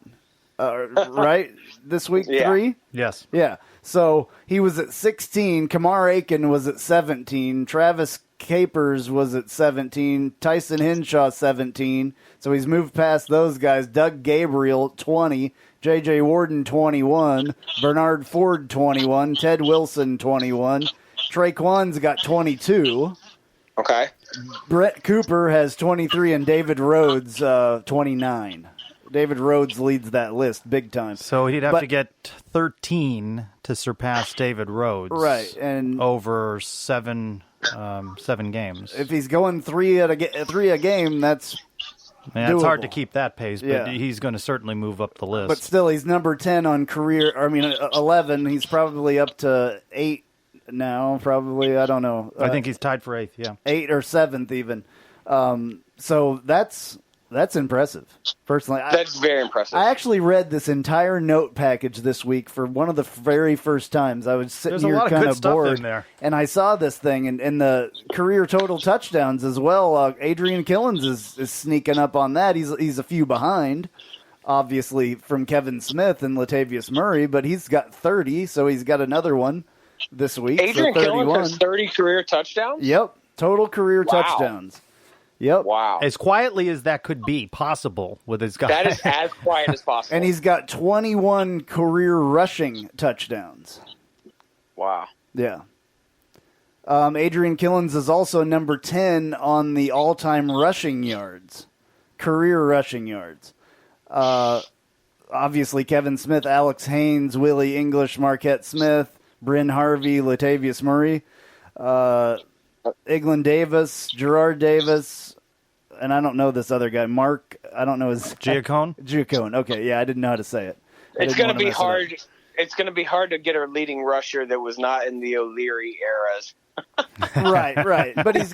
Right? This week, 3? Yes. Yeah. So he was at 16. Kamar Aiken was at 17. Travis Capers was at 17. Tyson Henshaw, 17. So he's moved past those guys. Doug Gabriel, 20. J.J. Warden, 21. Bernard Ford, 21. Ted Wilson, 21. Traquan's got 22. Okay. Brett Cooper has 23, and David Rhodes, 29. David Rhodes leads that list big time. So he'd have to get 13 to surpass David Rhodes. Right. And over seven games. If he's going 3 a game, that's doable. It's hard to keep that pace, but he's going to certainly move up the list. But still, he's number 10 on career. 11. He's probably up to 8 now. Probably, I don't know. I think he's tied for 8th. Yeah, 8th or 7th even. So that's impressive. Personally, that's very impressive. I actually read this entire note package this week for one of the very first times. I was sitting here kind of bored, in there. And I saw this thing, and the career total touchdowns as well. Adrian Killens is sneaking up on that. He's a few behind, obviously, from Kevin Smith and Latavius Murray, but he's got 30, so he's got another one this week. Adrian so Killens has 30 career touchdowns? Yep, total career touchdowns. Yep. Wow. As quietly as that could be possible with his guy. That is as quiet as possible. And he's got 21 career rushing touchdowns. Wow. Yeah. Adrian Killens is also number 10 on the all-time rushing yards, career rushing yards. Obviously, Kevin Smith, Alex Haynes, Willie English, Marquette Smith, Bryn Harvey, Latavius Murray, Eglin Davis, Gerard Davis, and I don't know this other guy, Mark. I don't know his Giacone. Giacone. Okay, yeah, I didn't know how to say it. It's going to be hard. It's going to be hard to get a leading rusher that was not in the O'Leary eras. Right. But he's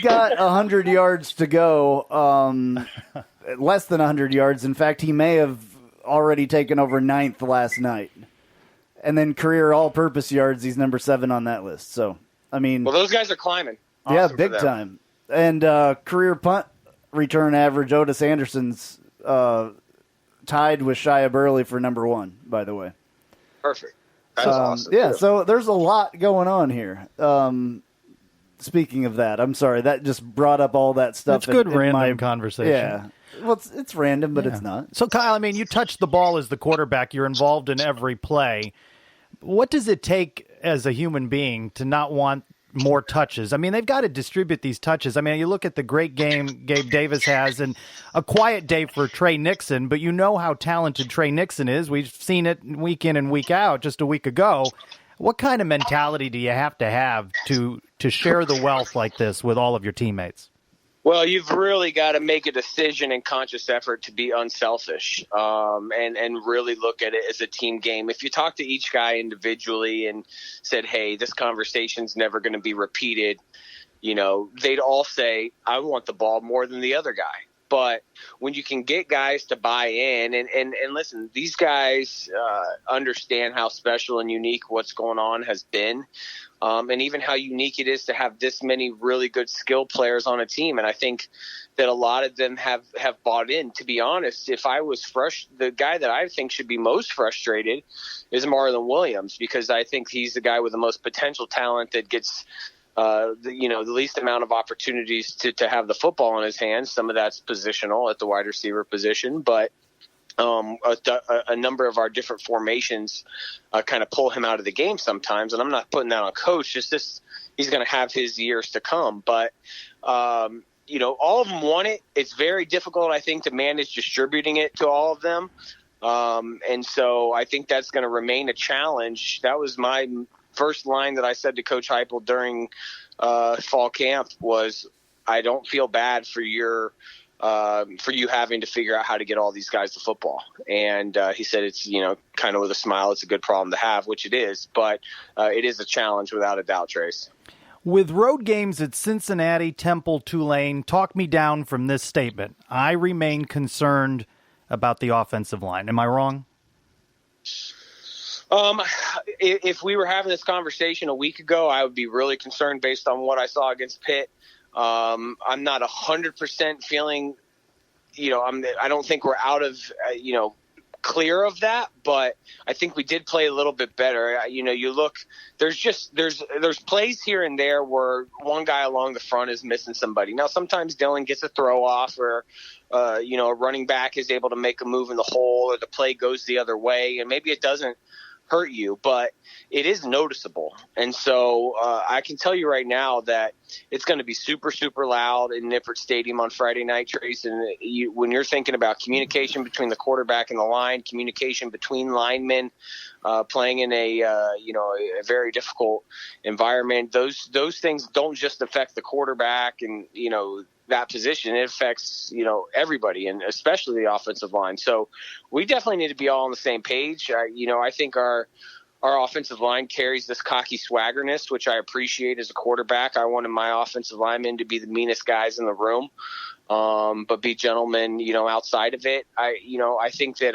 got 100 yards to go. Less than 100 yards. In fact, he may have already taken over 9th last night. And then career all-purpose yards, he's number 7 on that list. So, I mean, well, those guys are climbing. Yeah, Awesome big time. And career punt return average, Otis Anderson's tied with Shia Burley for number 1, by the way. Perfect. That's awesome. Yeah, so there's a lot going on here. Speaking of that, I'm sorry, that just brought up all that stuff. It's good random conversation. Yeah. Well, it's random, but it's not. So, Kyle, I mean, you touch the ball as the quarterback. You're involved in every play. What does it take as a human being to not want more touches? I mean, they've got to distribute these touches. I mean, you look at the great game Gabe Davis has and a quiet day for Trey Nixon, but you know how talented Trey Nixon is. We've seen it week in and week out just a week ago. What kind of mentality do you have to share the wealth like this with all of your teammates? Well, you've really got to make a decision and conscious effort to be unselfish and really look at it as a team game. If you talk to each guy individually and said, hey, this conversation's never going to be repeated, they'd all say, I want the ball more than the other guy. But when you can get guys to buy in and listen, these guys understand how special and unique what's going on has been. And even how unique it is to have this many really good skill players on a team. And I think that a lot of them have bought in. To be honest, if I was the guy that I think should be most frustrated is Marlon Williams, because I think he's the guy with the most potential talent that gets the least amount of opportunities to have the football in his hands. Some of that's positional at the wide receiver position, but a number of our different formations kind of pull him out of the game sometimes. And I'm not putting that on coach. It's just he's going to have his years to come. But, all of them want it. It's very difficult, I think, to manage distributing it to all of them. And so I think that's going to remain a challenge. That was my first line that I said to Coach Heupel during fall camp was, I don't feel bad for you having to figure out how to get all these guys to football. And he said it's, kind of with a smile, it's a good problem to have, which it is, but it is a challenge without a doubt, Trace. With road games at Cincinnati, Temple, Tulane, talk me down from this statement. I remain concerned about the offensive line. Am I wrong? If we were having this conversation a week ago, I would be really concerned based on what I saw against Pitt. I'm not 100% feeling, I don't think we're out of, clear of that, but I think we did play a little bit better. You look, there's plays here and there where one guy along the front is missing somebody. Now, sometimes Dylan gets a throw off, or a running back is able to make a move in the hole, or the play goes the other way, and maybe it doesn't hurt you, but it is noticeable. And so I can tell you right now that it's going to be super, super loud in Nippert Stadium on Friday night, Trace. And when you're thinking about communication between the quarterback and the line, communication between linemen, playing in a very difficult environment, those things don't just affect the quarterback and, that position. It affects, everybody, and especially the offensive line. So we definitely need to be all on the same page. I think our offensive line carries this cocky swaggerness, which I appreciate as a quarterback. I wanted my offensive linemen to be the meanest guys in the room, but be gentlemen, outside of it. I think that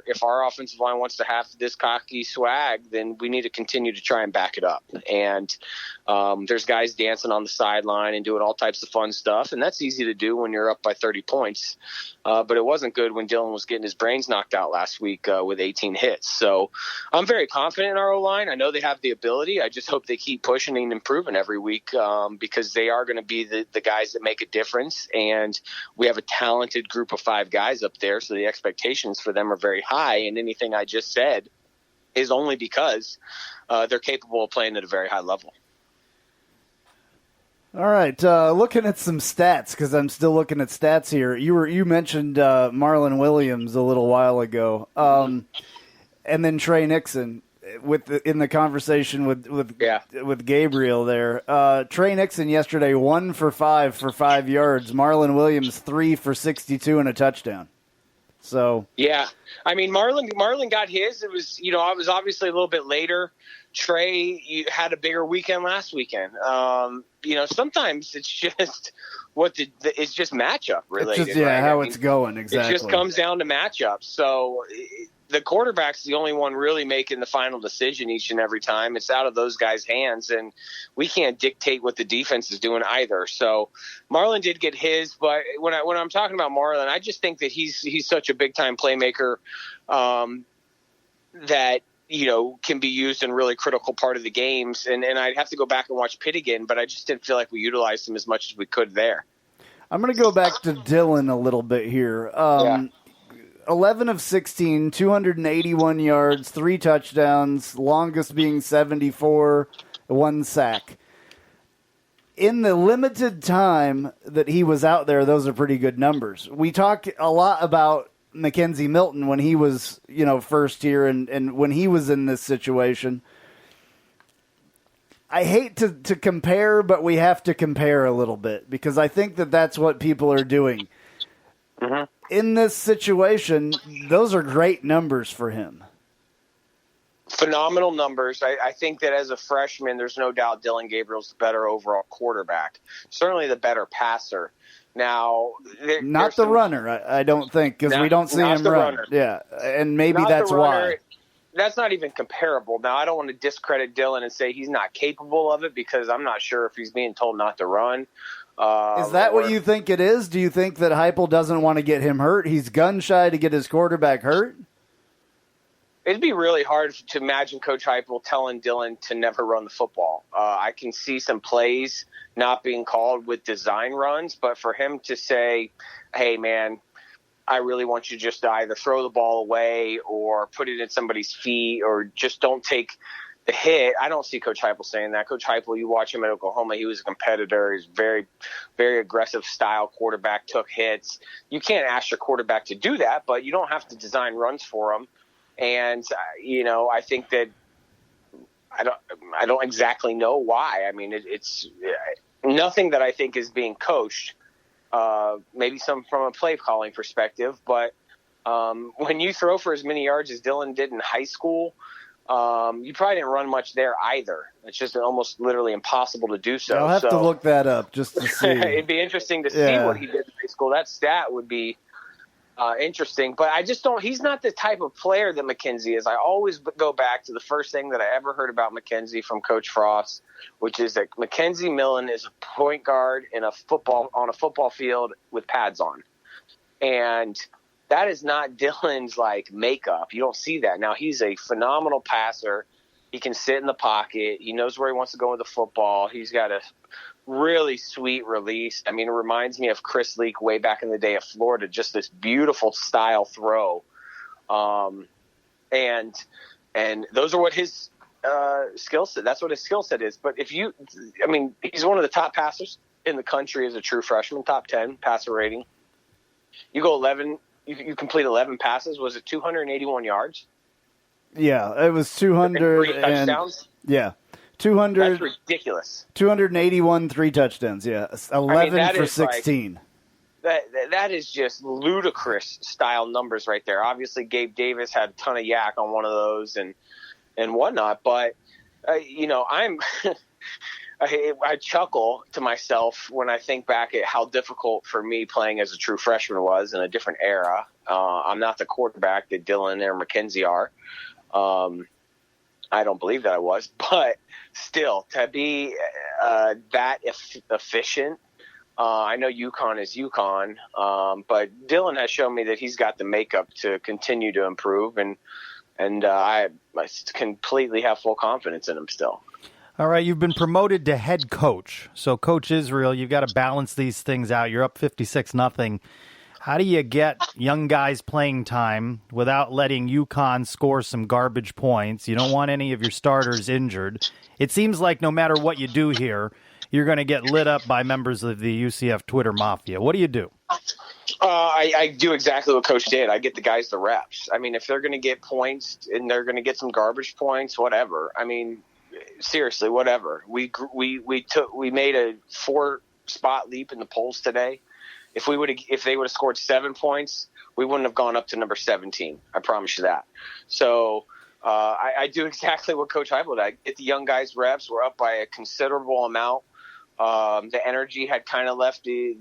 if our offensive line wants to have this cocky swag, then we need to continue to try and back it up. And there's guys dancing on the sideline and doing all types of fun stuff, and that's easy to do when you're up by 30 points. But it wasn't good when Dylan was getting his brains knocked out last week with 18 hits. So I'm very confident in our O-line. I know they have the ability. I just hope they keep pushing and improving every week, because they are going to be the guys that make a difference. And we have a talented group of 5 guys up there, so the expectations for them are very high. And anything I just said is only because they're capable of playing at a very high level. All right, looking at some stats, because I'm still looking at stats here. You mentioned Marlon Williams a little while ago, and then Trey Nixon in the conversation with Gabriel there. Trey Nixon yesterday 1 for 5 for 5 yards. Marlon Williams 3 for 62 and a touchdown. So yeah, I mean Marlon got his. It was I was obviously a little bit later. Trey had a bigger weekend last weekend. Sometimes it's just it's just matchup related. It's just, how it's going exactly. It just comes down to matchups. So the quarterback's the only one really making the final decision each and every time. It's out of those guys' hands, and we can't dictate what the defense is doing either. So Marlon did get his, but when I'm talking about Marlon, I just think that he's such a big time playmaker that can be used in a really critical part of the games. And I'd have to go back and watch Pitt again, but I just didn't feel like we utilized him as much as we could there. I'm going to go back to Dylan a little bit here. 11 of 16, 281 yards, 3 touchdowns, longest being 74, 1 sack. In the limited time that he was out there, those are pretty good numbers. We talk a lot about Mackenzie Milton when he was, first year and when he was in this situation. I hate to compare, but we have to compare a little bit because I think that that's what people are doing. Mm-hmm. In this situation, those are great numbers for him. Phenomenal numbers. I think that as a freshman, there's no doubt Dylan Gabriel's the better overall quarterback, certainly the better passer. Now, not the runner, I don't think, because we don't see him run. Runner. Yeah, and maybe that's why. That's not even comparable. Now, I don't want to discredit Dylan and say he's not capable of it because I'm not sure if he's being told not to run. Is that what you think it is? Do you think that Heupel doesn't want to get him hurt? He's gun shy to get his quarterback hurt? It'd be really hard to imagine Coach Heupel telling Dylan to never run the football. I can see some plays not being called with design runs, but for him to say, hey, man, I really want you just to either throw the ball away or put it in somebody's feet or just don't take the hit. I don't see Coach Heupel saying that. Coach Heupel, you watch him at Oklahoma, he was a competitor. He's very, very aggressive style quarterback, took hits. You can't ask your quarterback to do that, but you don't have to design runs for him. And, I think that I don't exactly know why. I mean, it's nothing that I think is being coached. Maybe some from a play calling perspective, but when you throw for as many yards as Dylan did in high school, You probably didn't run much there either. It's just almost literally impossible to do so. I'll have to look that up just to see. It'd be interesting to see what he did in high school. That stat would be interesting. But I just don't – he's not the type of player that McKenzie is. I always go back to the first thing that I ever heard about McKenzie from Coach Frost, which is that McKenzie Millen is a point guard on a football field with pads on. And that is not Dylan's makeup. You don't see that. Now, he's a phenomenal passer. He can sit in the pocket. He knows where he wants to go with the football. He's got a really sweet release. I mean, it reminds me of Chris Leak way back in the day of Florida, just this beautiful style throw. And those are what his skill set. That's what his skill set is. But he's one of the top passers in the country as a true freshman, top 10 passer rating. You go 11. You complete 11 passes. Was it 281 yards? Yeah, it was 200 and 3 touchdowns. Yeah, 200. That's ridiculous. 281, 3 touchdowns. Yeah, 11 for 16. That is just ludicrous style numbers right there. Obviously, Gabe Davis had a ton of yak on one of those and whatnot. But I'm. I chuckle to myself when I think back at how difficult for me playing as a true freshman was in a different era. I'm not the quarterback that Dylan or McKenzie are. I don't believe that I was, but still, to be that efficient, I know UConn is UConn, but Dylan has shown me that he's got the makeup to continue to improve, and I completely have full confidence in him still. All right, you've been promoted to head coach. So, Coach Israel, you've got to balance these things out. You're up 56-0. How do you get young guys playing time without letting UConn score some garbage points? You don't want any of your starters injured. It seems like no matter what you do here, you're going to get lit up by members of the UCF Twitter mafia. What do you do? I do exactly what Coach did. I get the guys the reps. I mean, if they're going to get points and they're going to get some garbage points, whatever. I mean, seriously, whatever. We made a 4-spot leap in the polls today. If they would have scored 7 points, we wouldn't have gone up to number 17. I promise you that. So I do exactly what Coach Heupel did. I get the young guys reps. We're up by a considerable amount. The energy had kind of left the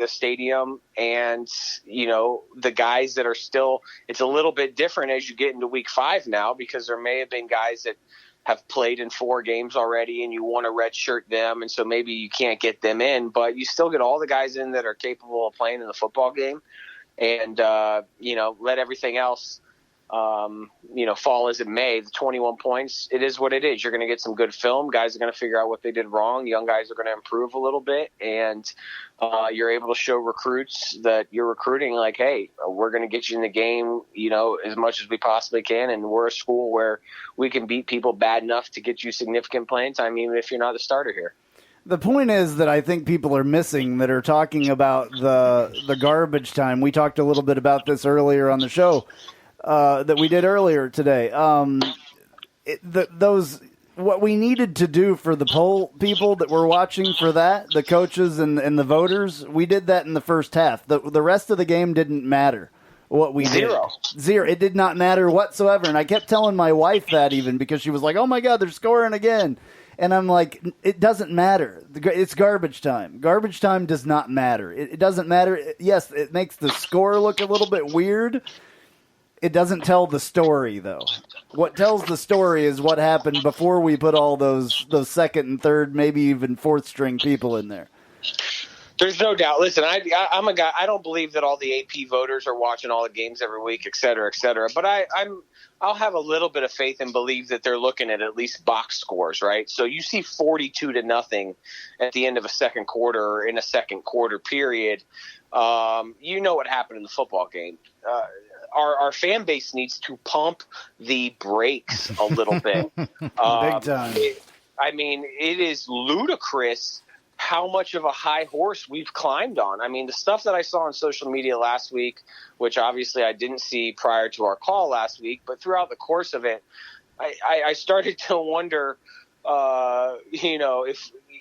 stadium, and the guys that are still. It's a little bit different as you get into week 5 now, because there may have been guys that have played in 4 games already and you want to redshirt them, and so maybe you can't get them in, but you still get all the guys in that are capable of playing in the football game, and let everything else fall as it may. The 21 points, it is what it is. You're going to get some good film. Guys are going to figure out what they did wrong. Young guys are going to improve a little bit, and you're able to show recruits that you're recruiting like, hey, we're going to get you in the game, as much as we possibly can, and we're a school where we can beat people bad enough to get you significant playing time, even if you're not the starter here. The point is that I think people are missing that are talking about the garbage time. We talked a little bit about this earlier on the show. That we did earlier today. What we needed to do for the poll people that were watching for that, the coaches and the voters, we did that in the first half. The rest of the game didn't matter. What we did. Zero. It did not matter whatsoever. And I kept telling my wife that even because she was like, oh my God, they're scoring again. And I'm like, it doesn't matter. It's garbage time. Garbage time does not matter. It doesn't matter. Yes, it makes the score look a little bit weird. It doesn't tell the story, though. What tells the story is what happened before we put all those second and third, maybe even fourth string people in there. There's no doubt. Listen, I'm a guy. I don't believe that all the AP voters are watching all the games every week, et cetera, et cetera. But I'll have a little bit of faith and believe that they're looking at least box scores, right? So you see 42-0 at the end of a second quarter or in a second quarter period. You know what happened in the football game. Our fan base needs to pump the brakes a little bit. Big time. It is ludicrous how much of a high horse we've climbed on. I mean, the stuff that I saw on social media last week, which obviously I didn't see prior to our call last week, but throughout the course of it, I started to wonder,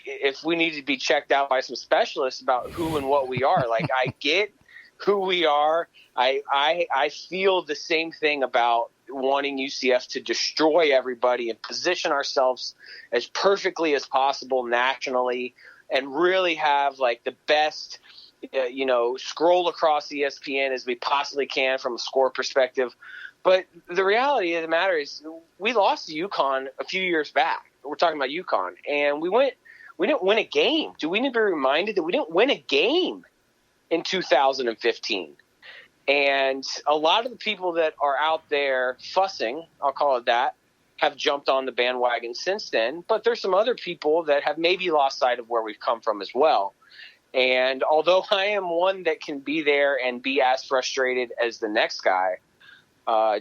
if we need to be checked out by some specialists about who and what we are. Like, I get who we are. I feel the same thing about wanting UCF to destroy everybody and position ourselves as perfectly as possible nationally and really have like the best, scroll across ESPN as we possibly can from a score perspective. But the reality of the matter is we lost to UConn a few years back. We're talking about UConn. And we didn't win a game. Do we need to be reminded that we didn't win a game in 2015? And a lot of the people that are out there fussing, I'll call it that, have jumped on the bandwagon since then. But there's some other people that have maybe lost sight of where we've come from as well. And although I am one that can be there and be as frustrated as the next guy,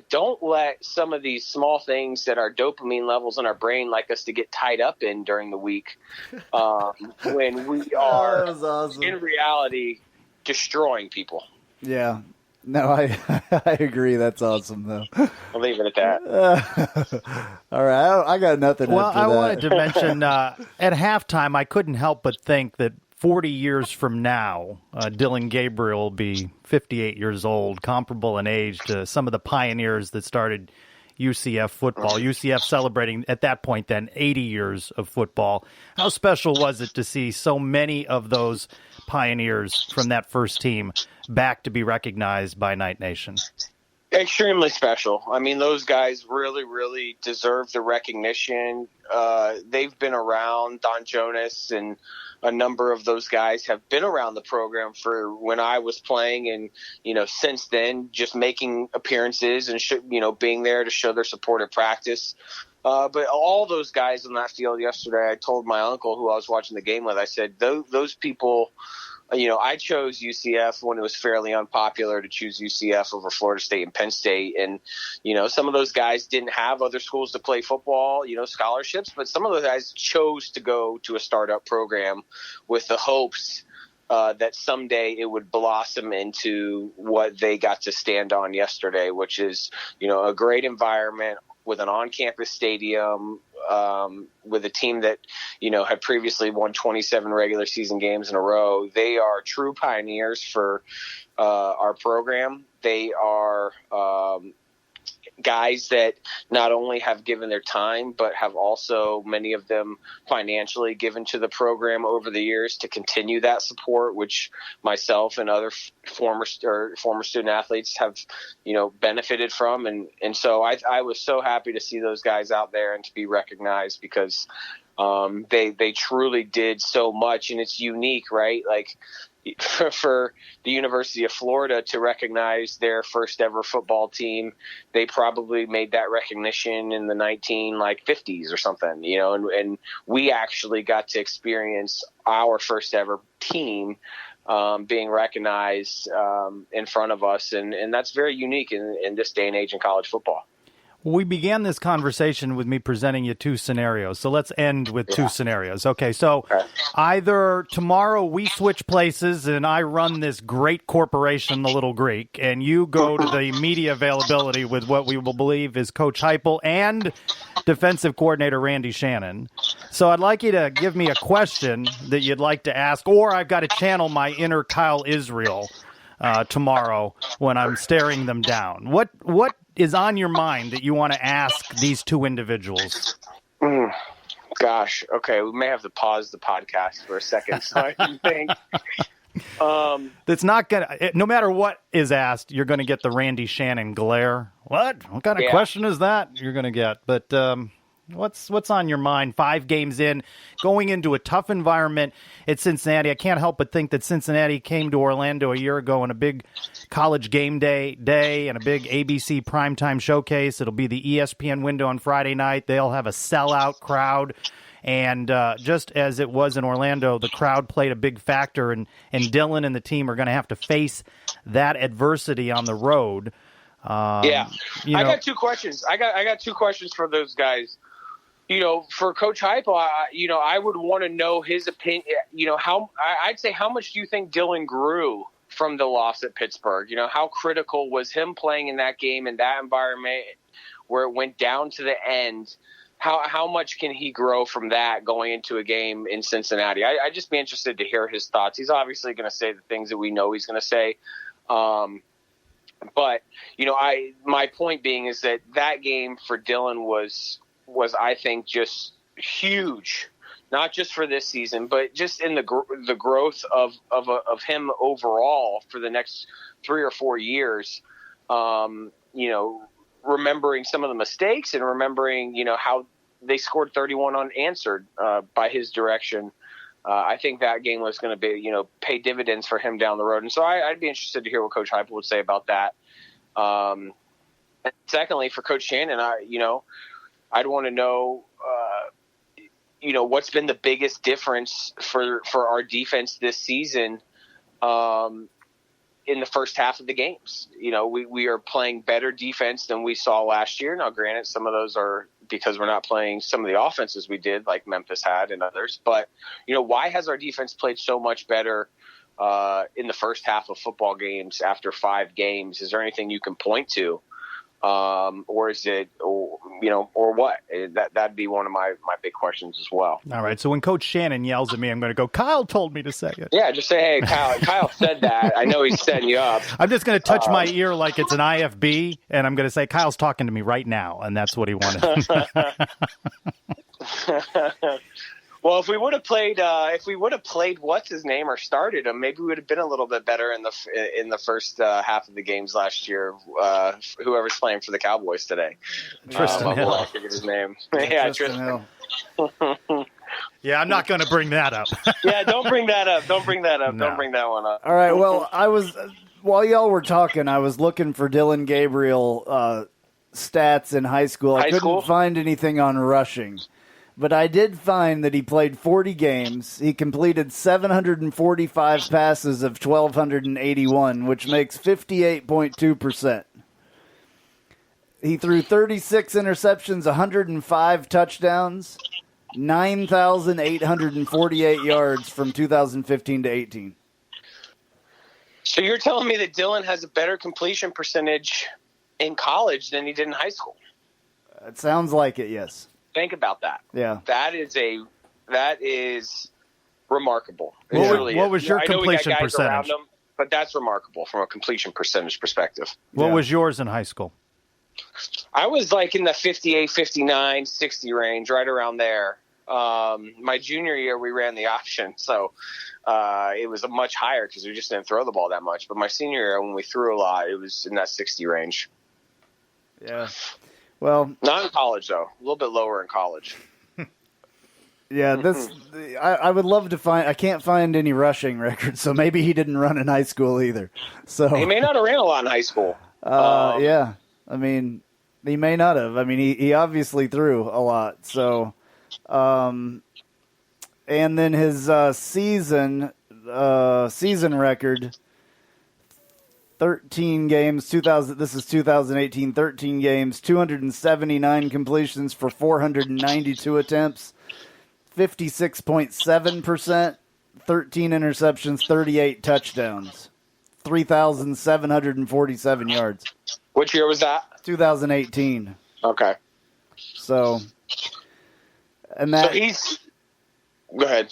don't let some of these small things that are dopamine levels in our brain like us to get tied up in during the week when we are, awesome. in reality, destroying people. Yeah. No, I agree. That's awesome, though. I'll leave it at that. All right. I got nothing Well, after I that. wanted to mention at halftime, I couldn't help but think that 40 years from now, Dylan Gabriel will be 58 years old, comparable in age to some of the pioneers that started UCF football. UCF celebrating, at that point then, 80 years of football. How special was it to see so many of those pioneers from that first team back to be recognized by Knight Nation? Extremely special. I mean, those guys really, really deserve the recognition. They've been around. Don Jonas and a number of those guys have been around the program for when I was playing, and since then, just making appearances and being there to show their support at practice. But all those guys on that field yesterday, I told my uncle who I was watching the game with, I said, those people. I chose UCF when it was fairly unpopular to choose UCF over Florida State and Penn State. And, some of those guys didn't have other schools to play football, scholarships, but some of those guys chose to go to a startup program with the hopes that someday it would blossom into what they got to stand on yesterday, which is, a great environment with an on-campus stadium, with a team that, had previously won 27 regular season games in a row. They are true pioneers for our program. They are guys that not only have given their time, but have also, many of them, financially given to the program over the years to continue that support, which myself and other former student athletes have, benefited from. And so I was so happy to see those guys out there and to be recognized because they truly did so much, and it's unique, right? Like, for the University of Florida to recognize their first ever football team, they probably made that recognition in the 1950s or something, and we actually got to experience our first ever team being recognized in front of us, and that's very unique in this day and age in college football. We began this conversation with me presenting you two scenarios, so let's end with two scenarios. Okay, so either tomorrow we switch places and I run this great corporation, the Little Greek, and you go to the media availability with what we will believe is Coach Heupel and defensive coordinator Randy Shannon. So I'd like you to give me a question that you'd like to ask, or I've got to channel my inner Kyle Israel tomorrow when I'm staring them down. What is on your mind that you want to ask these two individuals? Gosh, okay, we may have to pause the podcast for a second so I can think. That's not gonna. No matter what is asked, you're going to get the Randy Shannon glare. What kind of question is that? You're going to get, but. What's on your mind 5 games in, going into a tough environment at Cincinnati? I can't help but think that Cincinnati came to Orlando a year ago on a big college game day and a big ABC primetime showcase. It'll be the ESPN window on Friday night. They'll have a sellout crowd. And just as it was in Orlando, the crowd played a big factor, and Dylan and the team are going to have to face that adversity on the road. I got 2 questions. I got 2 questions for those guys. For Coach Heupel, I would want to know his opinion. I'd say, how much do you think Dylan grew from the loss at Pittsburgh? How critical was him playing in that game, in that environment where it went down to the end? How much can he grow from that going into a game in Cincinnati? I'd just be interested to hear his thoughts. He's obviously going to say the things that we know he's going to say. But, my point being is that game for Dylan was I think just huge, not just for this season, but just in the growth of him overall for the next 3 or 4 years. Remembering some of the mistakes and remembering, how they scored 31 unanswered by his direction. I think that game was going to be, pay dividends for him down the road. And so I'd be interested to hear what Coach Heupel would say about that. And secondly, for Coach Shannon, I'd want to know, what's been the biggest difference for our defense this season in the first half of the games. We are playing better defense than we saw last year. Now, granted, some of those are because we're not playing some of the offenses we did, like Memphis had and others. But, why has our defense played so much better in the first half of football games after 5 games? Is there anything you can point to? Or is it, or what? That'd be one of my big questions as well. All right. So when Coach Shannon yells at me, I'm going to go, Kyle told me to say it. Yeah, just say, hey, Kyle said that. I know he's setting you up. I'm just going to touch my ear like it's an IFB, and I'm going to say, Kyle's talking to me right now, and that's what he wanted. Well, if we would have played what's his name or started him, maybe we would have been a little bit better in the first half of the games last year. Whoever's playing for the Cowboys today, Tristan Hill. I forget his name. Yeah, Tristan Hill. Yeah, I'm not going to bring that up. Yeah, don't bring that up. Don't bring that up. No. Don't bring that one up. All right. Well, while y'all were talking, I was looking for Dylan Gabriel stats in high school. I couldn't find anything on rushing. But I did find that he played 40 games. He completed 745 passes of 1,281, which makes 58.2%. He threw 36 interceptions, 105 touchdowns, 9,848 yards from 2015 to 18. So you're telling me that Dylan has a better completion percentage in college than he did in high school? It sounds like it, yes. Think about that. Yeah. That is remarkable. What was your completion percentage? Him, but that's remarkable from a completion percentage perspective. What was yours in high school? I was like in the 58, 59, 60 range, right around there. My junior year, we ran the option, so it was a much higher because we just didn't throw the ball that much. But my senior year, when we threw a lot, it was in that 60 range. Yeah. Well, not in college though. A little bit lower in college. Yeah, I would love to find. I can't find any rushing records, so maybe he didn't run in high school either. So he may not have ran a lot in high school. Yeah, I mean, he may not have. I mean, he obviously threw a lot. So, and then his season record. 13 games, this is 2018, 13 games, 279 completions for 492 attempts, 56.7%, 13 interceptions, 38 touchdowns, 3,747 yards. Which year was that? 2018. Okay. So, and that... So he's... Go ahead.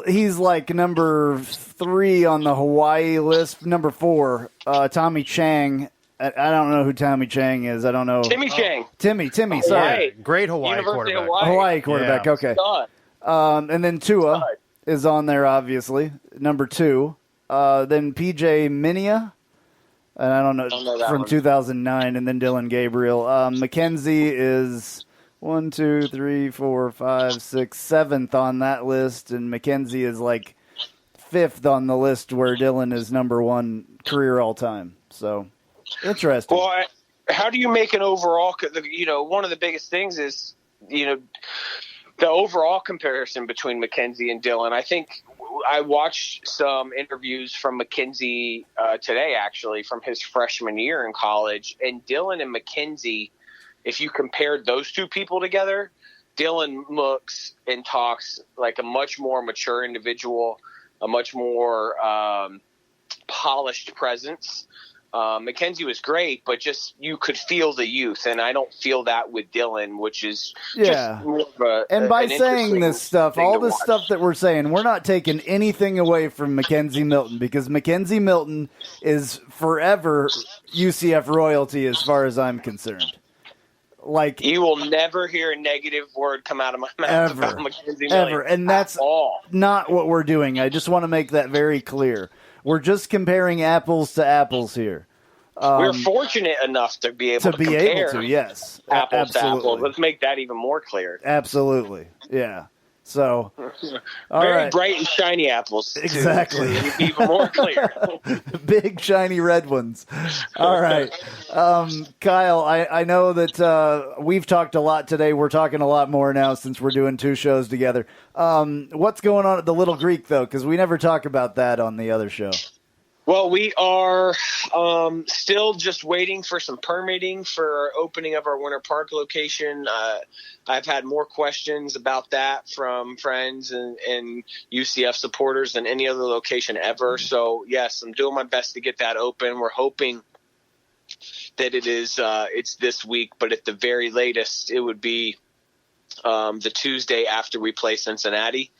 He's like number 3 on the Hawaii list. Number 4, Tommy Chang. I don't know who Tommy Chang is. I don't know. Timmy Chang. Timmy. Hawaii. Sorry. Great Hawaii University quarterback. Hawaii quarterback. Yeah. Okay. And then Tua is on there, obviously. Number 2. Then PJ Minia. And I don't know from 2009. And then Dylan Gabriel. McKenzie is 1, 2, 3, 4, 5, 6, 7th on that list, and McKenzie is like 5th on the list where Dylan is number 1 career all time. So interesting. Well, how do you make an overall? One of the biggest things is the overall comparison between McKenzie and Dylan. I think I watched some interviews from McKenzie today, actually, from his freshman year in college, and Dylan and McKenzie. If you compared those two people together, Dylan looks and talks like a much more mature individual, a much more polished presence. Mackenzie was great, but just you could feel the youth, and I don't feel that with Dylan, which is just more of and by an saying this stuff, thing all to this watch. stuff that we're saying, we're not taking anything away from Mackenzie Milton, because Mackenzie Milton is forever UCF royalty as far as I'm concerned. Like, you will never hear a negative word come out of my mouth about Mackenzie Milton. Ever. And that's not what we're doing. I just want to make that very clear. We're just comparing apples to apples here. We're fortunate enough to be able to compare yes. apples to Absolutely. apples. Let's make that even more clear. Absolutely. Yeah. So, all very right. bright and shiny apples. too, Exactly. to be even more clear. Big, shiny red ones. All right. Kyle, I know that we've talked a lot today. We're talking a lot more now since we're doing 2 shows together. What's going on at the Little Greek, though? Because we never talk about that on the other show. Well, we are still just waiting for some permitting for opening of our Winter Park location. I've had more questions about that from friends and UCF supporters than any other location ever. So, yes, I'm doing my best to get that open. We're hoping that it's this week, but at the very latest, it would be the Tuesday after we play Cincinnati.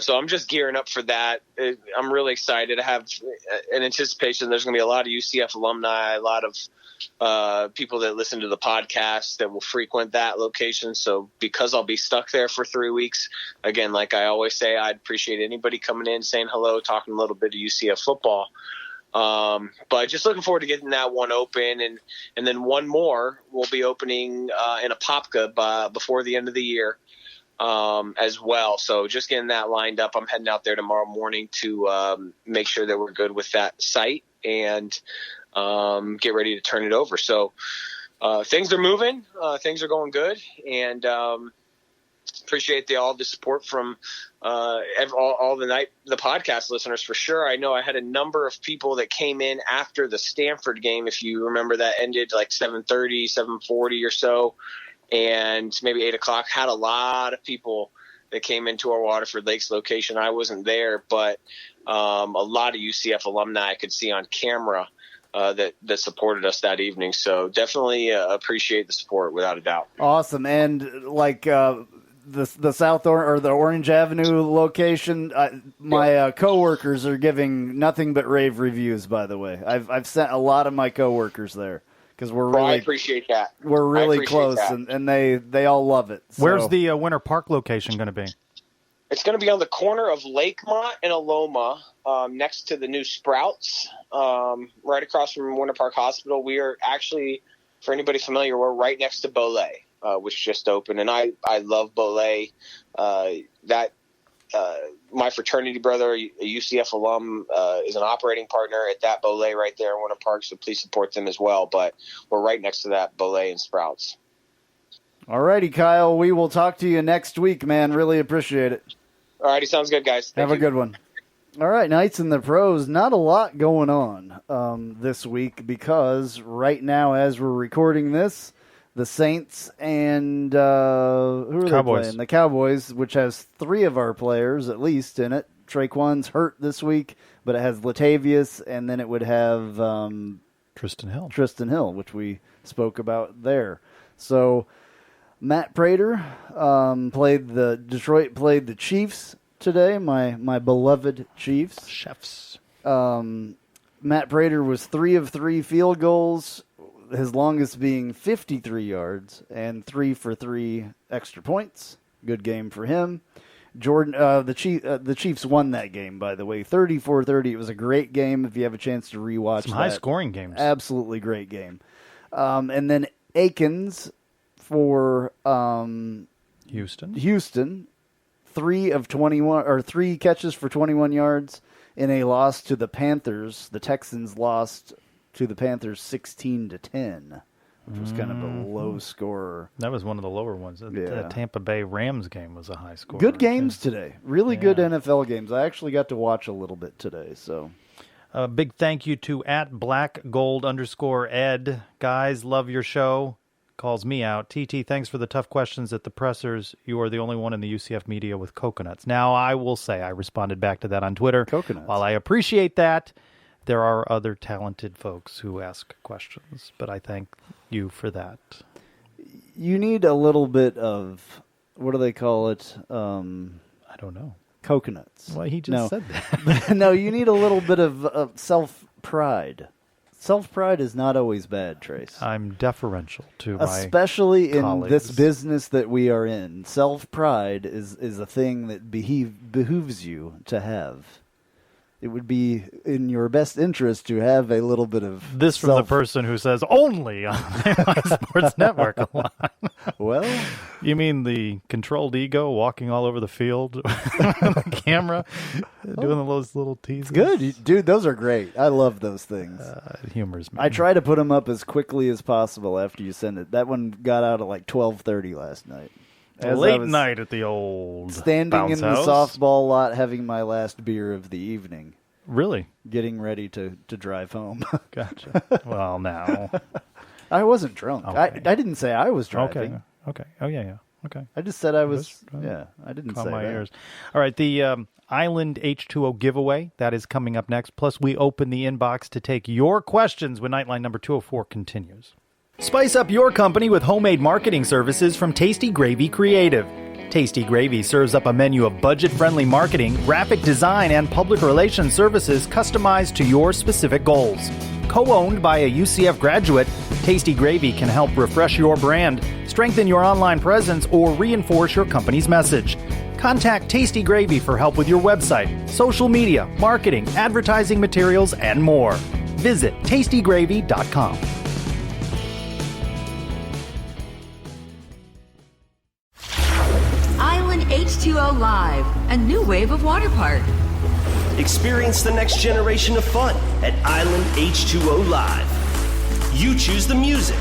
So I'm just gearing up for that. I'm really excited. I have an anticipation there's going to be a lot of UCF alumni, a lot of people that listen to the podcast that will frequent that location. So because I'll be stuck there for 3 weeks, again, like I always say, I'd appreciate anybody coming in, saying hello, talking a little bit of UCF football. But just looking forward to getting that one open. And then one more will be opening in Apopka before the end of the year. As well. So just getting that lined up. I'm heading out there tomorrow morning to make sure that we're good with that site and get ready to turn it over. So things are moving. Things are going good. And appreciate all the support from all the podcast listeners for sure. I know I had a number of people that came in after the Stanford game. If you remember, that ended like 7:30, 7:40 or so. And maybe 8 o'clock, had a lot of people that came into our Waterford Lakes location. I wasn't there, but a lot of UCF alumni I could see on camera that supported us that evening. So definitely appreciate the support without a doubt. Awesome. And like the South or the Orange Avenue location, my coworkers are giving nothing but rave reviews, by the way. I've sent a lot of my coworkers there. Because I appreciate that. We're really close, and they all love it. So. Where's the Winter Park location going to be? It's going to be on the corner of Lakemont and Aloma, next to the new Sprouts, right across from Winter Park Hospital. We are actually, for anybody familiar, we're right next to Bolay, which just opened, and I love Bolay. My fraternity brother, a UCF alum, is an operating partner at that Bolay right there in Winter Park, so please support them as well. But we're right next to that Bolay and Sprouts. All righty, Kyle. We will talk to you next week, man. Really appreciate it. All righty, sounds good, guys. Have a good one. All right, Knights and the Pros. Not a lot going on this week because right now, as we're recording this, the Saints and who are they playing? The Cowboys, which has 3 of our players at least in it. Traquan's hurt this week, but it has Latavius, and then it would have Tristan Hill, which we spoke about there. So Matt Prater Detroit played the Chiefs today, my beloved Chiefs. Chefs. Matt Prater was 3 of 3 field goals, his longest being 53 yards and 3 for 3 extra points. Good game for him. Jordan, the Chiefs won that game, by the way, 34-30. It was a great game if you have a chance to rewatch some high-scoring games. Absolutely great game. And then Akins for Houston, 3 of 21 or 3 catches for 21 yards in a loss to the Panthers. The Texans lost to the Panthers 16-10, which was kind of a low scorer. That was one of the lower ones. The Tampa Bay Rams game was a high score. Good games today. Really good NFL games. I actually got to watch a little bit today. So, a big thank you to @blackgold_Ed. Guys, love your show. Calls me out. TT, thanks for the tough questions at the pressers. You are the only one in the UCF media with coconuts. Now, I will say, I responded back to that on Twitter. Coconuts. While I appreciate that, There are other talented folks who ask questions, but I thank you for that. You need a little bit of, what do they call it? I don't know. Coconuts. Well, he just said that. No, you need a little bit of self-pride. Self-pride is not always bad, Trace. I'm deferential to my especially colleagues. In this business that we are in. Self-pride is a thing that behooves you to have. It would be in your best interest to have a little bit of this from the person who says only on Sports Network a lot. Well, you mean the controlled ego walking all over the field with the camera, doing those little teases? Good, dude. Those are great. I love those things. Humors me. I try to put them up as quickly as possible after you send it. That one got out at like 12:30 last night. Late night at the old standing bounce in house. the softball lot, having my last beer of the evening. Really? Getting ready to drive home. Gotcha. Well, now. I wasn't drunk. Okay. I didn't say I was driving. Okay. Oh, yeah. Okay. I just said I was. Yeah, I didn't Caught say my that. ears. All right, the Island H2O giveaway, that is coming up next. Plus, we open the inbox to take your questions when Knightline number 204 continues. Spice up your company with homemade marketing services from Tasty Gravy Creative. Tasty Gravy serves up a menu of budget-friendly marketing, graphic design, and public relations services customized to your specific goals. Co-owned by a UCF graduate, Tasty Gravy can help refresh your brand, strengthen your online presence, or reinforce your company's message. Contact Tasty Gravy for help with your website, social media, marketing, advertising materials, and more. Visit tastygravy.com. Island H2O Live, a new wave of water park. Experience the next generation of fun at Island H2O Live. You choose the music,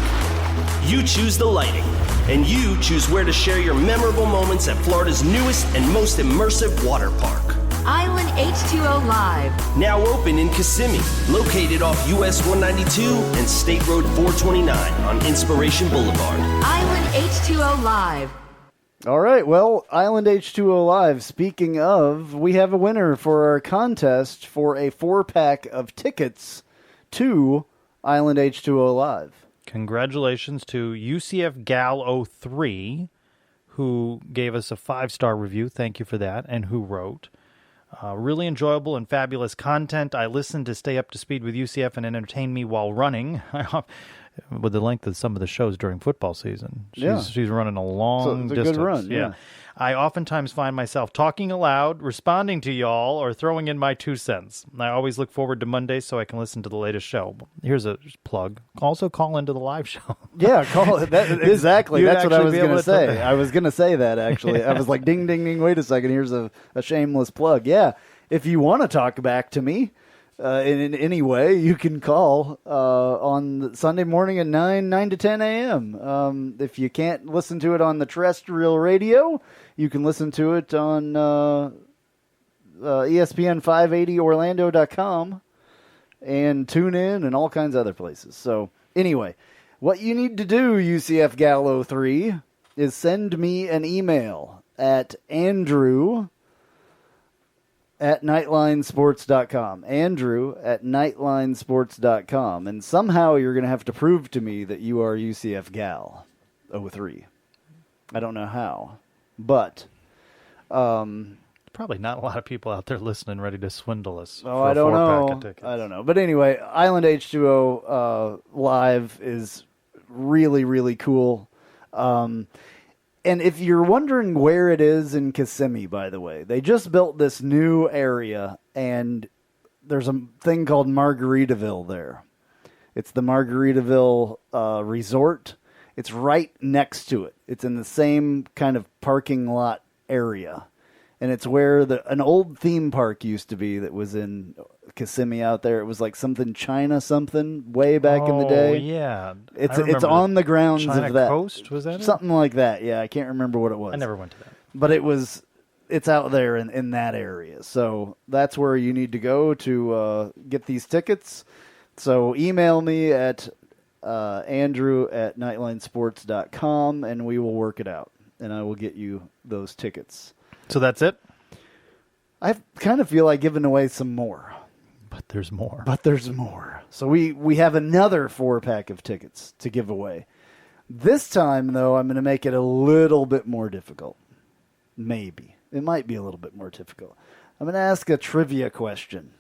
you choose the lighting, and you choose where to share your memorable moments at Florida's newest and most immersive water park. Island H2O Live. Now open in Kissimmee, located off US 192 and State Road 429 on Inspiration Boulevard. Island H2O Live. All right, well, Island H2O Live, speaking of, we have a winner for our contest for a 4-pack of tickets to Island H2O Live. Congratulations to UCF Gal 03, who gave us a 5-star review. Thank you for that, and who wrote, really enjoyable and fabulous content. I listen to stay up to speed with UCF and entertain me while running. With the length of some of the shows during football season. She's running a long it's a distance. good run, yeah. I oftentimes find myself talking aloud, responding to y'all, or throwing in my 2 cents. I always look forward to Mondays so I can listen to the latest show. Here's a plug. Also call into the live show. Yeah, call it. Exactly. That's what I was going to say. to- I was going to say that, actually. I was like, ding, ding, ding, wait a second. Here's a shameless plug. Yeah, if you want to talk back to me, in any way, you can call on Sunday morning at 9 to 10 a.m. If you can't listen to it on the terrestrial radio, you can listen to it on ESPN580Orlando.com and tune in and all kinds of other places. So anyway, what you need to do, UCF Gal 03, is send me an email at Andrew@KnightlineSports.com. Andrew@KnightlineSports.com. And somehow you're going to have to prove to me that you are UCF Gal 03. I don't know how, but probably not a lot of people out there listening ready to swindle us. Oh, for I a don't 4-pack know. of tickets. I don't know. But anyway, Island H2O Live is really, really cool. And if you're wondering where it is in Kissimmee, by the way, they just built this new area, and there's a thing called Margaritaville there. It's the Margaritaville Resort. It's right next to it. It's in the same kind of parking lot area. And it's where an old theme park used to be that was in Kissimmee out there. It was like something China something way back in the day. Oh, yeah. It's on the grounds China of that. Coast, was that it? Something like that, yeah. I can't remember what it was. I never went to that. But it's out there in that area. So that's where you need to go to get these tickets. So email me at Andrew@KnightlineSports.com, and we will work it out. And I will get you those tickets. So that's it? I kind of feel like giving away some more. But there's more. But there's more. So we have another 4-pack of tickets to give away. This time, though, I'm going to make it a little bit more difficult. Maybe. It might be a little bit more difficult. I'm going to ask a trivia question,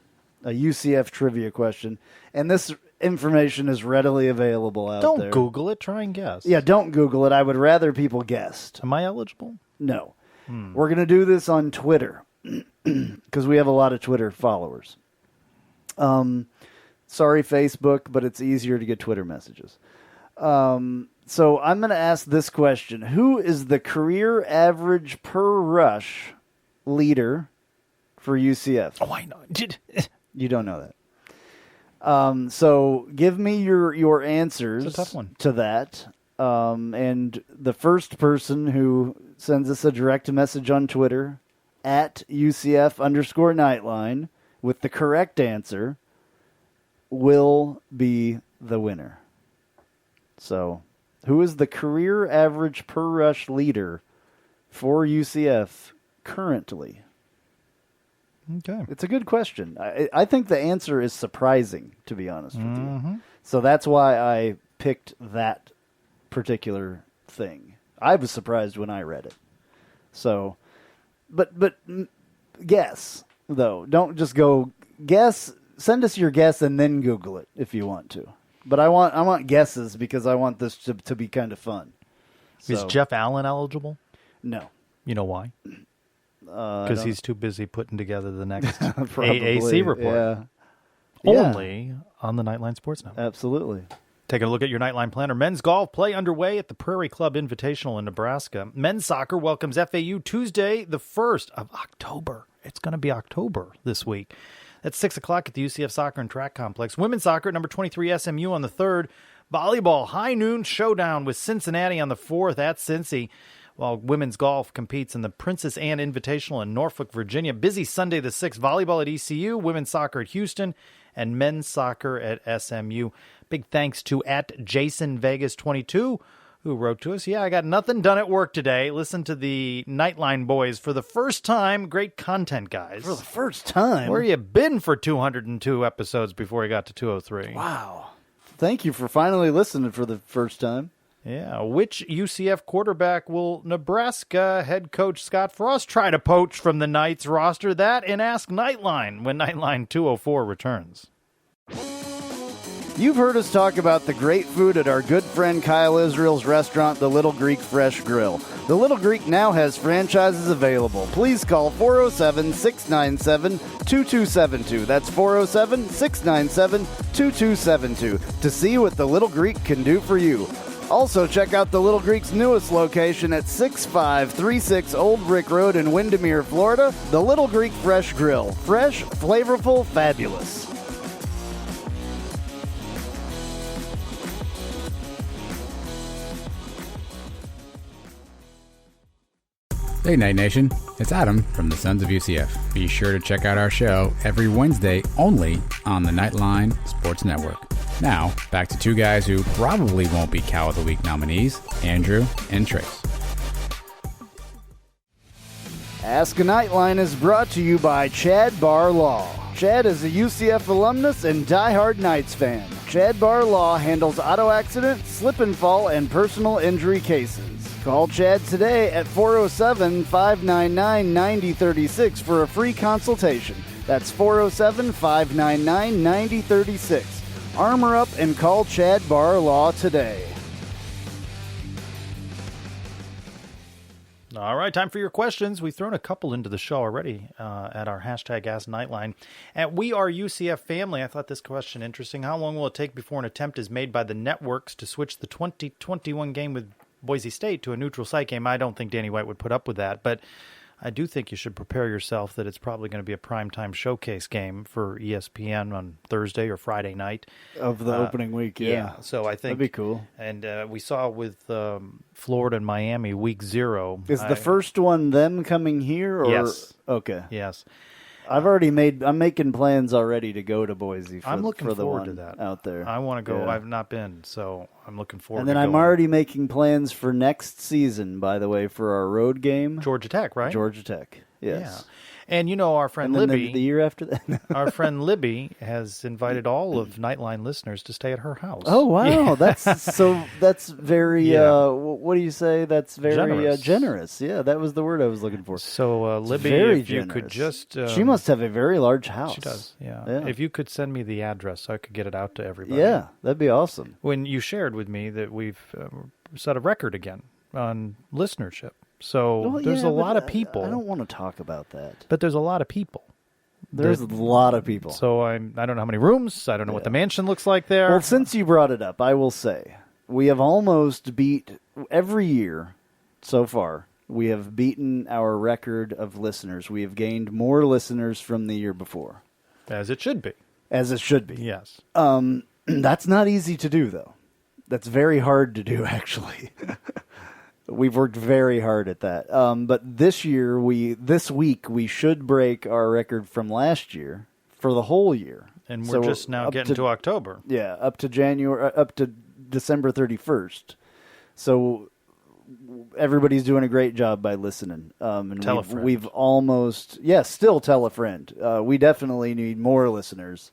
a UCF trivia question, and this information is readily available out there. Don't Google it. Try and guess. Yeah, don't Google it. I would rather people guessed. Am I eligible? No. We're going to do this on Twitter because we have a lot of Twitter followers. Sorry, Facebook, but it's easier to get Twitter messages. So I'm going to ask this question. Who is the career average per rush leader for UCF? Oh, I know. You don't know that. So give me your answers It's a tough one. to that. And the first person who sends us a direct message on Twitter at UCF_Knightline with the correct answer will be the winner. So, who is the career average per rush leader for UCF currently? Okay. It's a good question. I think the answer is surprising, to be honest with you. So that's why I picked that particular thing. I was surprised when I read it. So, but guess, though. Don't just go guess. Send us your guess and then Google it if you want to. But I want guesses because I want this to be kind of fun. Is Jeff Allen eligible? No. You know why? Because he's too busy putting together the next Probably, AAC report. Yeah. Only on the Knightline Sports Network. Absolutely. Taking a look at your Knightline planner. Men's golf play underway at the Prairie Club Invitational in Nebraska. Men's soccer welcomes FAU Tuesday, the 1st of October. It's going to be October this week. That's 6 o'clock at the UCF Soccer and Track Complex. Women's soccer at number 23 SMU on the 3rd. Volleyball high noon showdown with Cincinnati on the 4th at Cincy. While women's golf competes in the Princess Anne Invitational in Norfolk, Virginia. Busy Sunday the 6th. Volleyball at ECU, women's soccer at Houston, and men's soccer at SMU. Big thanks to at Jason Vegas 22, who wrote to us. Yeah, I got nothing done at work today. Listen to the Knightline boys for the first time. Great content, guys. For the first time? Where you been for 202 episodes before you got to 203? Wow. Thank you for finally listening for the first time. Yeah. Which UCF quarterback will Nebraska head coach Scott Frost try to poach from the Knights roster? That and Ask Knightline when Knightline 204 returns. You've heard us talk about the great food at our good friend Kyle Israel's restaurant, The Little Greek Fresh Grill. The Little Greek now has franchises available. Please call 407-697-2272. That's 407-697-2272 to see what The Little Greek can do for you. Also, check out The Little Greek's newest location at 6536 Old Brick Road in Windermere, Florida. The Little Greek Fresh Grill. Fresh, flavorful, fabulous. Hey Night Nation, it's Adam from the Sons of UCF. Be sure to check out our show every Wednesday only on the Knightline Sports Network. Now, back to two guys who probably won't be Cow of the Week nominees, Andrew and Trace. Ask a Knightline is brought to you by Chad Barr Law. Chad is a UCF alumnus and diehard Knights fan. Chad Barr Law handles auto accident, slip and fall, and personal injury cases. Call Chad today at 407-599-9036 for a free consultation. That's 407-599-9036. Armor up and call Chad Barr Law today. All right, time for your questions. We've thrown a couple into the show already at our hashtag Ask Knightline. At We Are UCF Family, I thought this question interesting. How long will it take before an attempt is made by the networks to switch the 2021 game with Boise State to a neutral site game? I don't think Danny White would put up with that, but I do think you should prepare yourself that it's probably going to be a primetime showcase game for ESPN on Thursday or Friday night. Of the opening week, yeah. So I think that'd be cool. And we saw with Florida and Miami week 0. Is the first one them coming here? Or? Yes. Okay. Yes. I'm making plans already to go to Boise for, I'm looking for the forward one to that. out there. I want to go. Yeah. I've not been, so I'm looking forward And then to I'm going. already making plans for next season, by the way, for our road game. Georgia Tech, right? Georgia Tech, yes. Yeah. And you know, our friend And then Libby, the year after that. our friend Libby has invited all of Knightline listeners to stay at her house. Oh wow, Yeah. that's very. Yeah. What do you say? That's very generous. Yeah, that was the word I was looking for. So Libby, very if you generous. could just, she must have a very large house. She does. Yeah. Yeah. If you could send me the address, so I could get it out to everybody. Yeah, that'd be awesome. When you shared with me that we've set a record again on listenership. So there's a lot of people. I don't want to talk about that. But there's a lot of people. There's a lot of people. So I don't know how many rooms. I don't know what the mansion looks like there. Well, since you brought it up, I will say we have almost beat every year so far. We have beaten our record of listeners. We have gained more listeners from the year before. As it should be. As it should be. Yes. That's not easy to do, though. That's very hard to do, actually. We've worked very hard at that. But this week, we should break our record from last year for the whole year. And we're just now getting to October. Yeah, up to December 31st. So everybody's doing a great job by listening. And Tell a friend. We've almost, still tell a friend. We definitely need more listeners.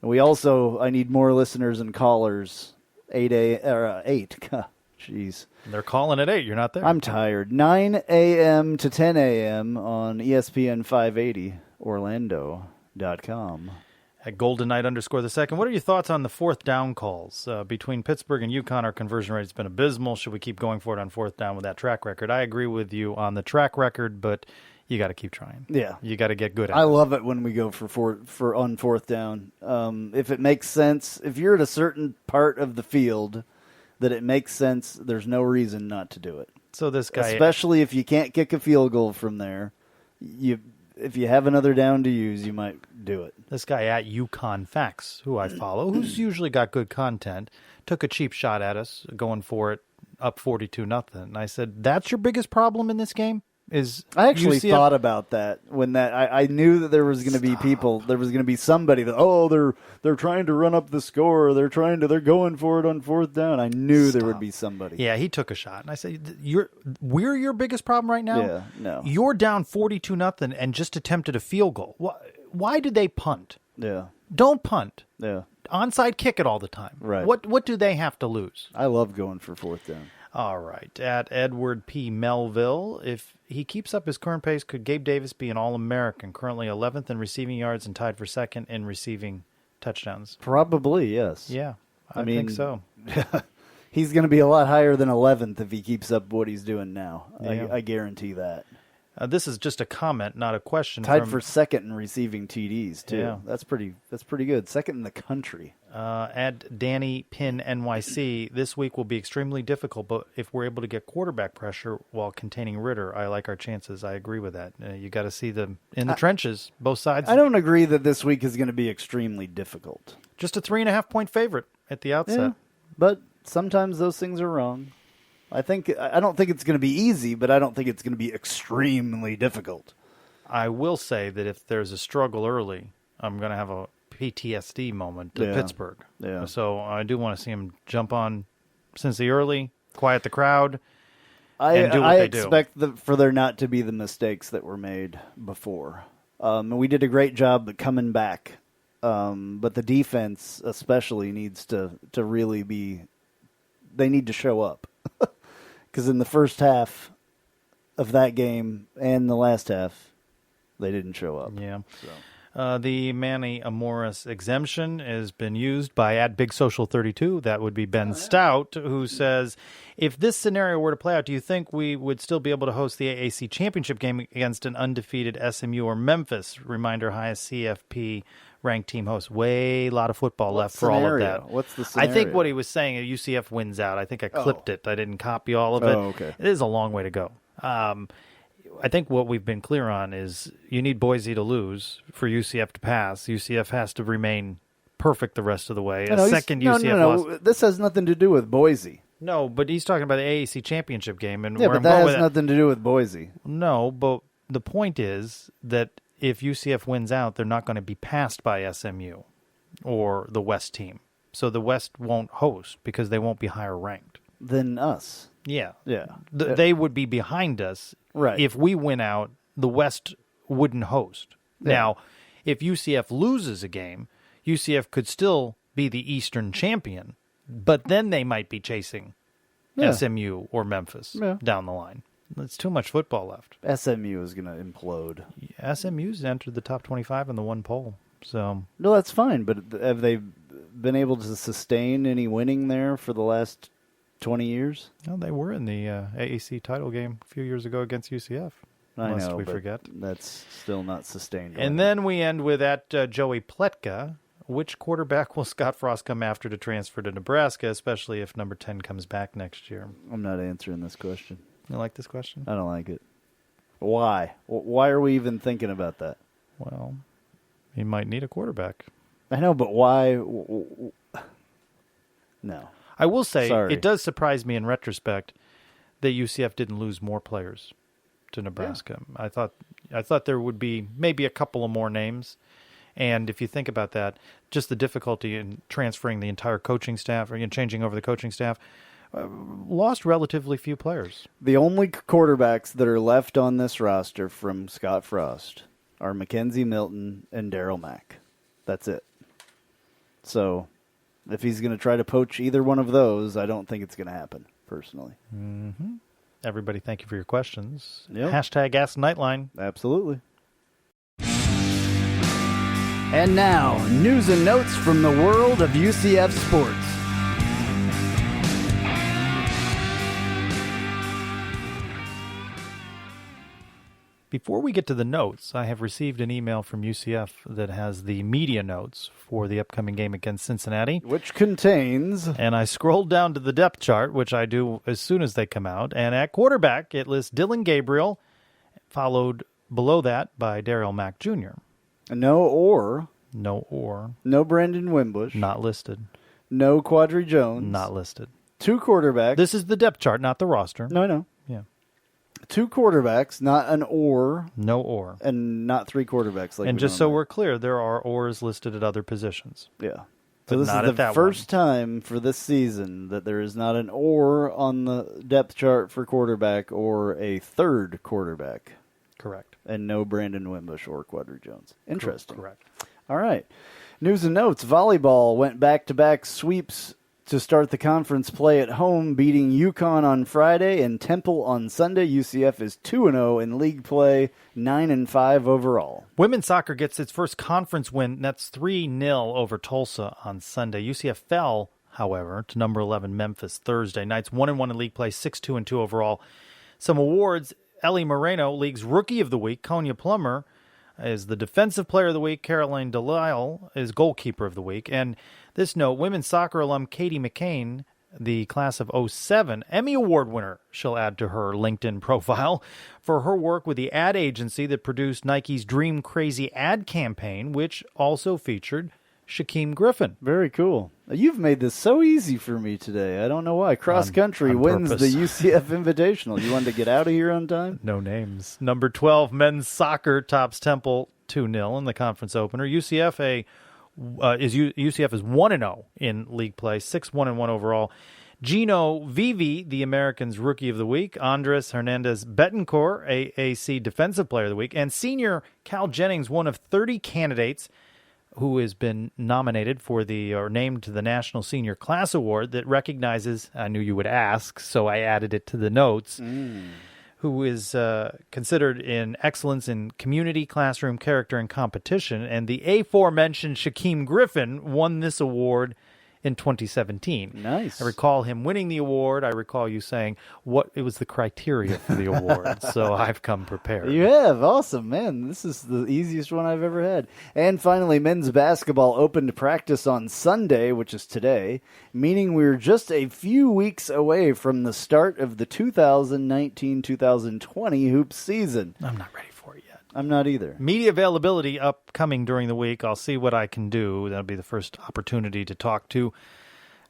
And I need more listeners and callers. 8. Jeez. They're calling at 8. You're not there. I'm tired. 9 a.m. to 10 a.m. on ESPN 580, Orlando.com. At Golden Knight _2. What are your thoughts on the fourth down calls? Between Pittsburgh and UConn, our conversion rate has been abysmal. Should we keep going for it on fourth down with that track record? I agree with you on the track record, but you got to keep trying. Yeah. You got to get good at it. I love it when we go for on fourth down. If it makes sense, if you're at a certain part of the field that it makes sense, there's no reason not to do it. So this guy, especially if you can't kick a field goal from there, if you have another down to use, you might do it. This guy at UConn Facts, who I follow, who's usually got good content, took a cheap shot at us, going for it, up 42-0. And I said, "That's your biggest problem in this game." I actually thought about that when I knew that there was going to be people, there was going to be somebody that they're trying to run up the score, they're going for it on fourth down. I knew there would be somebody. Yeah, he took a shot, and I said, "We're your biggest problem right now. Yeah, no, you're down 42-0 and just attempted a field goal. Why did they punt? Yeah, don't punt. Yeah, onside kick it all the time. Right. What do they have to lose? I love going for fourth down. All right. At Edward P. Melville, if he keeps up his current pace, could Gabe Davis be an All-American, currently 11th in receiving yards and tied for second in receiving touchdowns? Probably, yes. Yeah, I think so. He's going to be a lot higher than 11th if he keeps up what he's doing now. Yeah. I guarantee that. This is just a comment, not a question. Tied for second in receiving TDs, too. Yeah. That's pretty good. Second in the country. At Danny Pin NYC, this week will be extremely difficult, but if we're able to get quarterback pressure while containing Ritter, I like our chances. I agree with that. You got to see them in the trenches, both sides. I don't agree that this week is going to be extremely difficult. Just a 3.5-point favorite at the outset. Yeah, but sometimes those things are wrong. I don't think it's going to be easy, but I don't think it's going to be extremely difficult. I will say that if there's a struggle early, I'm going to have a PTSD moment at Pittsburgh. Yeah. So I do want to see him jump on Cincy early, quiet the crowd, and do what they do. I expect for there not to be the mistakes that were made before. We did a great job at coming back, but the defense especially needs to really be. They need to show up. Because in the first half of that game and the last half, they didn't show up. Yeah. So. The Manny Amoris exemption has been used by @BigSocial32. That would be Ben Stout, who says, if this scenario were to play out, do you think we would still be able to host the AAC championship game against an undefeated SMU or Memphis? Reminder, highest CFP ranked team host. A lot of football left for all of that. What's the scenario? I think what he was saying, UCF wins out. I think I clipped it. I didn't copy all of it. Oh, okay. It is a long way to go. I think what we've been clear on is you need Boise to lose for UCF to pass. UCF has to remain perfect the rest of the way. No. This has nothing to do with Boise. No, but he's talking about the AAC championship game. And yeah, but that has nothing to do with Boise. No, but the point is that if UCF wins out, they're not going to be passed by SMU or the West team. So the West won't host because they won't be higher ranked than us. Yeah. Yeah. They would be behind us. Right. If we win out, the West wouldn't host. Yeah. Now, if UCF loses a game, UCF could still be the Eastern champion, but then they might be chasing SMU or Memphis down the line. There's too much football left. SMU is going to implode. SMU's entered the top 25 in the one poll. So no, that's fine. But have they been able to sustain any winning there for the last 20 years? No, they were in the AAC title game a few years ago against UCF. I lest know, we but forget. That's still not sustained. And then we end with Joey Pletka. Which quarterback will Scott Frost come after to transfer to Nebraska, especially if number 10 comes back next year? I'm not answering this question. You like this question? I don't like it. Why? Why are we even thinking about that? Well, he might need a quarterback. I know, but why? No. I will say Sorry. it does surprise me in retrospect that UCF didn't lose more players to Nebraska. Yeah. I thought there would be maybe a couple of more names. And if you think about that, just the difficulty in transferring the entire coaching staff or changing over the coaching staff, lost relatively few players. The only quarterbacks that are left on this roster from Scott Frost are Mackenzie Milton and Darryl Mack. That's it. So if he's going to try to poach either one of those, I don't think it's going to happen, personally. Mm-hmm. Everybody, thank you for your questions. Yep. Hashtag Ask Knightline. Absolutely. And now, news and notes from the world of UCF sports. Before we get to the notes, I have received an email from UCF that has the media notes for the upcoming game against Cincinnati. Which contains... And I scrolled down to the depth chart, which I do as soon as they come out. And at quarterback, it lists Dylan Gabriel, followed below that by Darryl Mack Jr. No or. No Brandon Wimbush. Not listed. No Quadri Jones. Not listed. 2 quarterbacks. This is the depth chart, not the roster. No. Yeah. 2 quarterbacks, not an or. No or. And not 3 quarterbacks. And just so we're clear, there are ors listed at other positions. Yeah. So this is the first time for this season that there is not an or on the depth chart for quarterback or a third quarterback. Correct. And no Brandon Wimbush or Quadri Jones. Interesting. Correct. All right. News and notes. Volleyball went back-to-back sweeps to start the conference play at home, beating UConn on Friday and Temple on Sunday. UCF is 2-0 in league play, 9-5 overall. Women's soccer gets its first conference win. That's 3-0 over Tulsa on Sunday. UCF fell, however, to number 11 Memphis Thursday. Knights 1-1 in league play, 6-2 overall. Some awards. Ellie Moreno, League's Rookie of the Week. Konya Plummer is the Defensive Player of the Week. Caroline Delisle is Goalkeeper of the Week. And this note, women's soccer alum Katie McCain, the class of 07, Emmy Award winner, she'll add to her LinkedIn profile for her work with the ad agency that produced Nike's Dream Crazy ad campaign, which also featured Shaquem Griffin. Very cool. You've made this so easy for me today. I don't know why. Cross country wins purpose. the UCF Invitational. You wanted to get out of here on time? No names. Number 12 men's soccer tops Temple 2-0 in the conference opener. UCF is 1-0 in league play, 6-1 overall. Gino Vivi, the Americans Rookie of the Week. Andres Hernandez Betancourt, AAC Defensive Player of the Week. And senior Cal Jennings, one of 30 candidates who has been nominated for or named to the National Senior Class Award that recognizes, I knew you would ask, so I added it to the notes, who is considered in excellence in community, classroom, character, and competition. And the aforementioned Shaquem Griffin won this award in 2017. Nice. I recall him winning the award. I recall you saying what it was the criteria for the award. So I've come prepared. You have. Awesome, man. This is the easiest one I've ever had. And finally, men's basketball opened practice on Sunday, which is today, meaning we're just a few weeks away from the start of the 2019-2020 hoops season. I'm not ready for it yet. I'm not either. Media availability upcoming during the week. I'll see what I can do. That'll be the first opportunity to talk to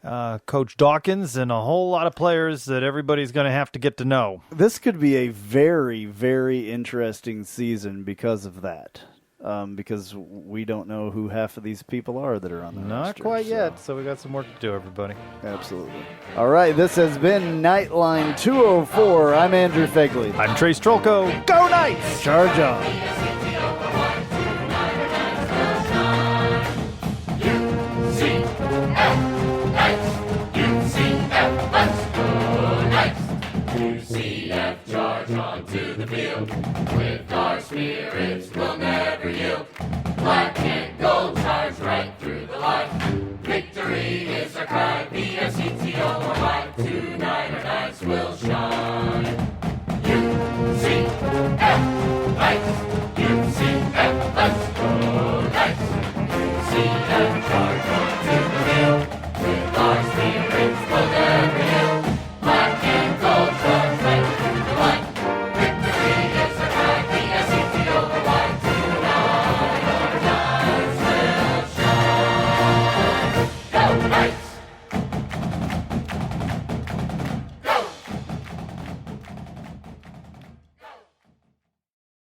Coach Dawkins and a whole lot of players that everybody's going to have to get to know. This could be a very, very interesting season because of that. Because we don't know who half of these people are that are on the roster. Not quite yet, so we got some work to do, everybody. Absolutely. All right, this has been Knightline 204. I'm Andrew Phegley. I'm Trace Trylko. Go Knights! Charge on. UCF charge onto the field. With our spirits we'll never yield. Black and gold charge right through the line. Victory is our cry. B-S-E-T-O-R-Y. Tonight our knights will shine.